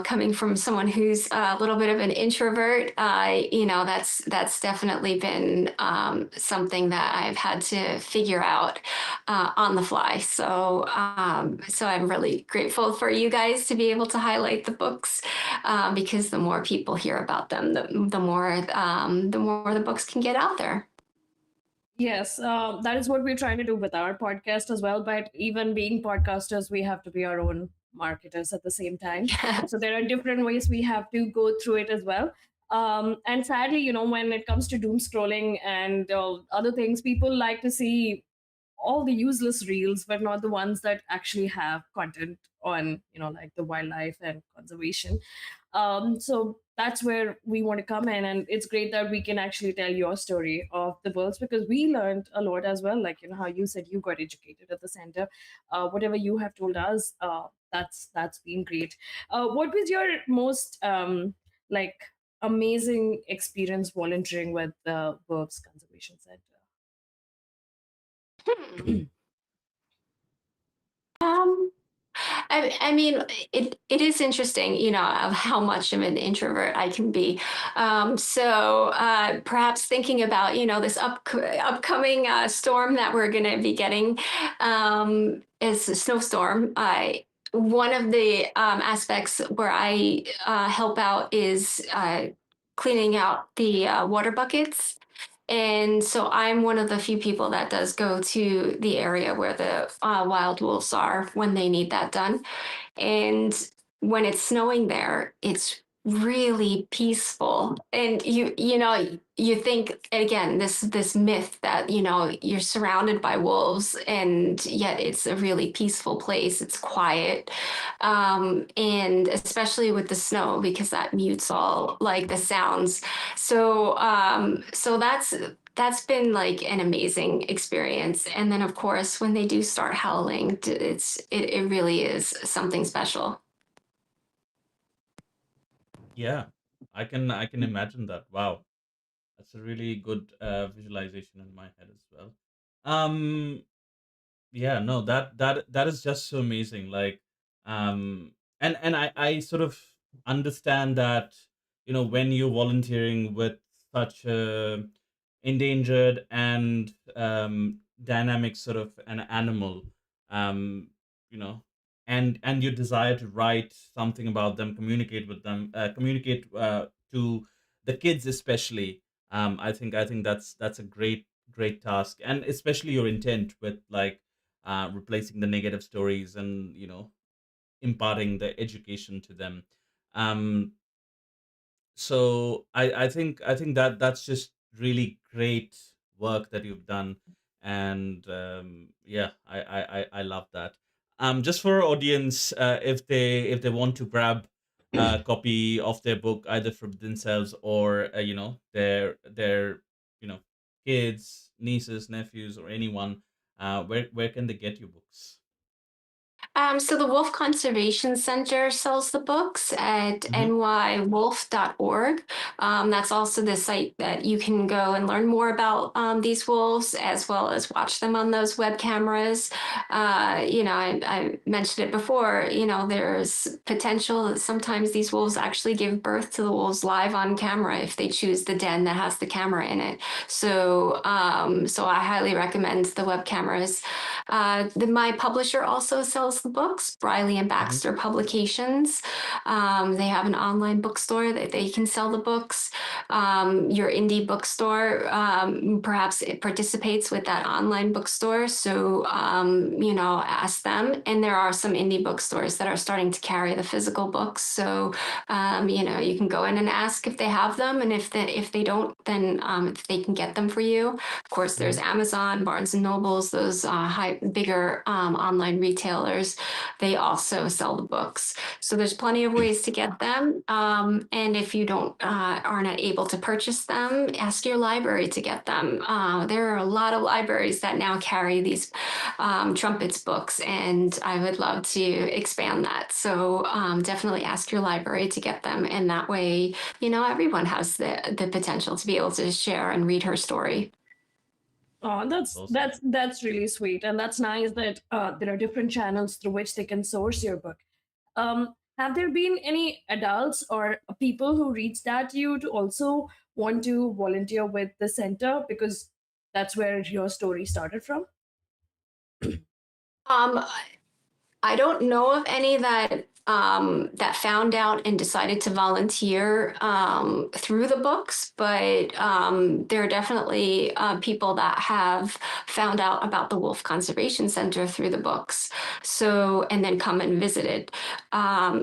Coming from someone who's a little bit of an introvert, that's definitely been something that I've had to figure out on the fly. So I'm really grateful for you guys to be able to highlight the books, because the more people hear about them, the more the books can get out there. Yes, that is what we're trying to do with our podcast as well. But even being podcasters, we have to be our own marketers at the same time. So there are different ways we have to go through it as well. And sadly, when it comes to doom scrolling and other things, people like to see all the useless reels, but not the ones that actually have content on, like the wildlife and conservation. So that's where we want to come in, and it's great that we can actually tell your story of the birds, because we learned a lot as well. Like how you said you got educated at the center. Whatever you have told us, that's been great. What was your most like amazing experience volunteering with the Verbs Conservation Center? Hmm. Um, I mean, it is interesting, of how much of an introvert I can be. So perhaps thinking about, this upcoming storm that we're going to be getting, is a snowstorm. One of the aspects where I help out is cleaning out the water buckets. And so I'm one of the few people that does go to the area where the wild wolves are when they need that done. And when it's snowing there, it's really peaceful. And you think again, this myth that you're surrounded by wolves, and yet it's a really peaceful place. It's quiet, and especially with the snow, because that mutes all like the sounds. So that's been like an amazing experience. And then of course when they do start howling, it really is something special. Yeah, I can imagine that. Wow, that's a really good visualization in my head as well. Um, yeah, no, that is just so amazing. Like, um, and I sort of understand that, when you're volunteering with such a endangered and dynamic sort of an animal, um, you know, and your desire to write something about them, communicate with them, communicate to the kids especially. I think that's a great task, and especially your intent with, like, replacing the negative stories and, imparting the education to them. um so I think that's just really great work that you've done. And yeah, I love that. Just for our audience, if they want to grab a copy of their book, either for themselves or, their you know kids, nieces, nephews, or anyone, where can they get your books? So the Wolf Conservation Center sells the books at Mm-hmm. nywolf.org. That's also the site that you can go and learn more about these wolves, as well as watch them on those web cameras. I mentioned it before. There's potential that sometimes these wolves actually give birth to the wolves live on camera if they choose the den that has the camera in it. So I highly recommend the web cameras. My publisher also sells the books, Briley and Mm-hmm. Baxter Publications. They have an online bookstore that they can sell the books. Your indie bookstore perhaps it participates with that online bookstore. So, ask them. And there are some indie bookstores that are starting to carry the physical books. So, you can go in and ask if they have them. And if they don't, then if they can get them for you. Of course, there's Amazon, Barnes and Nobles, those bigger online retailers. They also sell the books. So there's plenty of ways to get them. And if you are not able to purchase them, ask your library to get them. There are a lot of libraries that now carry these Trumpets books, and I would love to expand that. So definitely ask your library to get them, and that way, everyone has the potential to be able to share and read her story. Oh, That's that's awesome. that's that's really sweet, and that's nice that there are different channels through which they can source your book. Have there been any adults or people who reached out to you to also want to volunteer with the center, because that's where your story started from? Um, I don't know of any that found out and decided to volunteer through the books, but there are definitely people that have found out about the Wolf Conservation Center through the books. So, and then come and visited.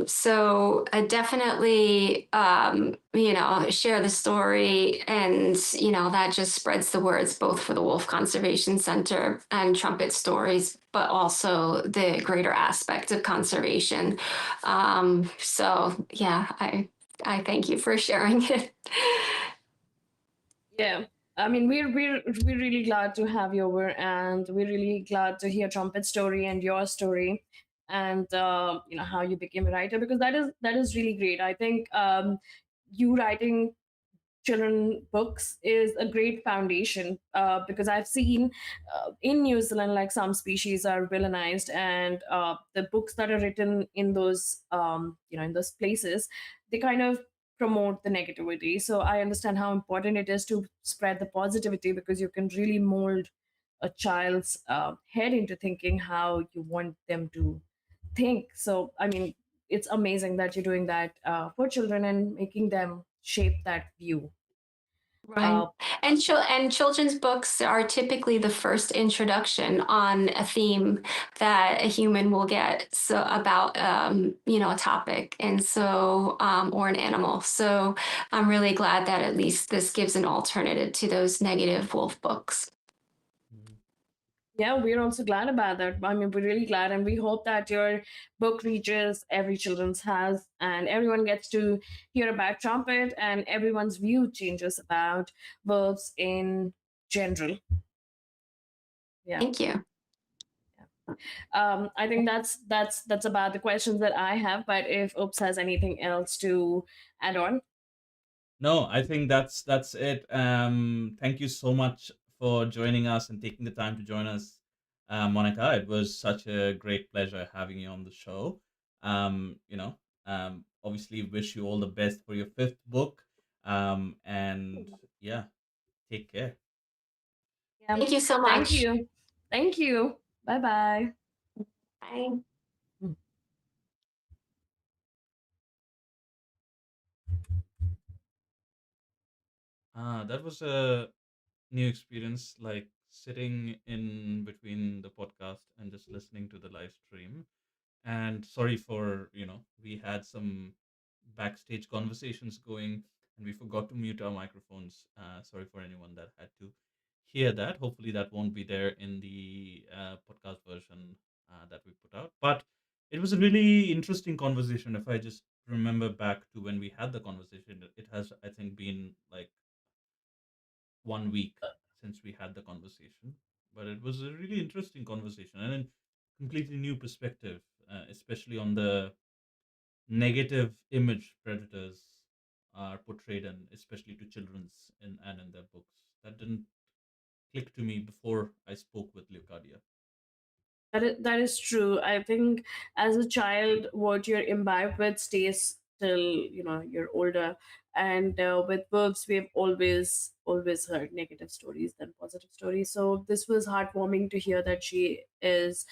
So definitely, share the story, and that just spreads the words both for the Wolf Conservation Center and Trumpet Stories, but also the greater aspect of conservation. So yeah, I thank you for sharing it. Yeah. I mean, we're really glad to have you over, and we're really glad to hear Trumpet's story and your story, and how you became a writer, because that is really great. I think you writing children books is a great foundation, because I've seen in New Zealand, like, some species are villainized, and the books that are written in those in those places, they kind of promote the negativity. So I understand how important it is to spread the positivity, because you can really mold a child's head into thinking how you want them to think. So I mean, it's amazing that you're doing that for children and making them shape that view. Right. Uh, And children's books are typically the first introduction on a theme that a human will get so about a topic and so or an animal. So I'm really glad that at least this gives an alternative to those negative wolf books. Mhm. yeah, we're also glad about that. I mean, we're really glad, and we hope that your book reaches every children's house and everyone gets to hear about Trumpet and everyone's view changes about verbs in general. Yeah. Thank you. I think that's about the questions that I have. But if Oops has anything else to add on, No, I think that's it. Thank you so much for joining us and taking the time to join us, Monica. It was such a great pleasure having you on the show. You know, obviously wish you all the best for your fifth book. And yeah, take care. yeah. Thank you so Thank much. you, thank you. Bye bye. Bye. That was a new experience, like sitting in between the podcast and just listening to the live stream. And sorry for, we had some backstage conversations going and we forgot to mute our microphones. Sorry for anyone that had to hear that. Hopefully, that won't be there in the podcast version that we put out. But it was a really interesting conversation. If I just remember back to when we had the conversation, it has, I think, been like 1 week since we had the conversation. But it was a really interesting conversation and a completely new perspective, especially on the negative image predators are portrayed in, especially to children's and in their books. That didn't click to me before I spoke with Leokadia. That is true. I think as a child, what you're imbibed with stays till you're older. And with verbs, we've always heard negative stories than positive stories. So this was heartwarming to hear that she is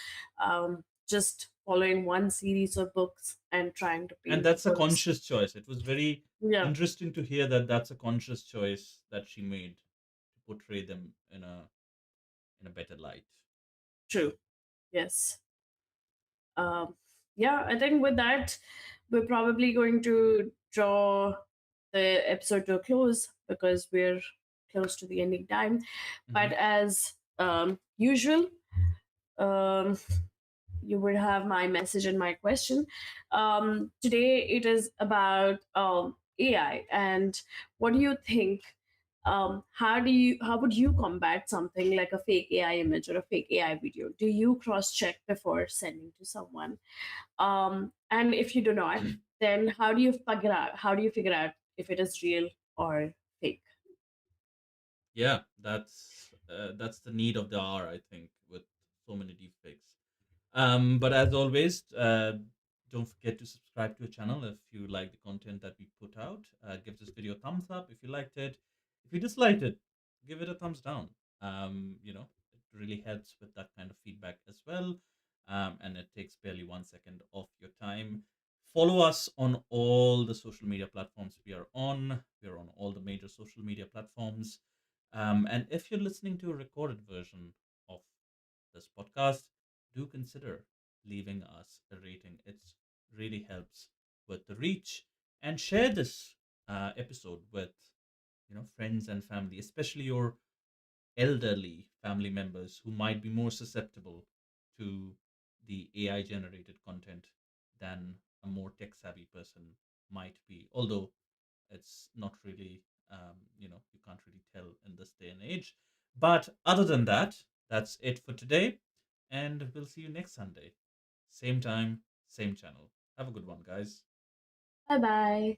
just following one series of books and trying to And paint that's a verbs. conscious choice. It was very Yeah, interesting to hear that that's a conscious choice that she made to portray them in a better light. true. Yes. um, yeah, I think with that, we're probably going to draw the episode to a close because we're close to the ending time. Hmm. But as usual, um, you would have my message and my question. Today it is about AI, and what do you think? How would you combat something like a fake AI image or a fake AI video? Do you cross check before sending to someone? And if you do not, then how do you figure out if it is real or fake? Yeah, that's the need of the hour, I think, with so many deepfakes. But as always, don't forget to subscribe to our channel if you like the content that we put out. Give this video a thumbs up if you liked it. If you disliked it, give it a thumbs down. It really helps with that kind of feedback as well. And it takes barely 1 second of your time. Follow us on all the social media platforms we are on. We are on all the major social media platforms. And if you're listening to a recorded version of this podcast, do consider leaving us a rating. It really helps with the reach. And share this episode with friends and family, especially your elderly family members who might be more susceptible to the AI generated content than a more tech savvy person might be. Although it's not really, you can't really tell in this day and age. But other than that, that's it for today. And we'll see you next Sunday. Same time, same channel. Have a good one, guys. Bye bye.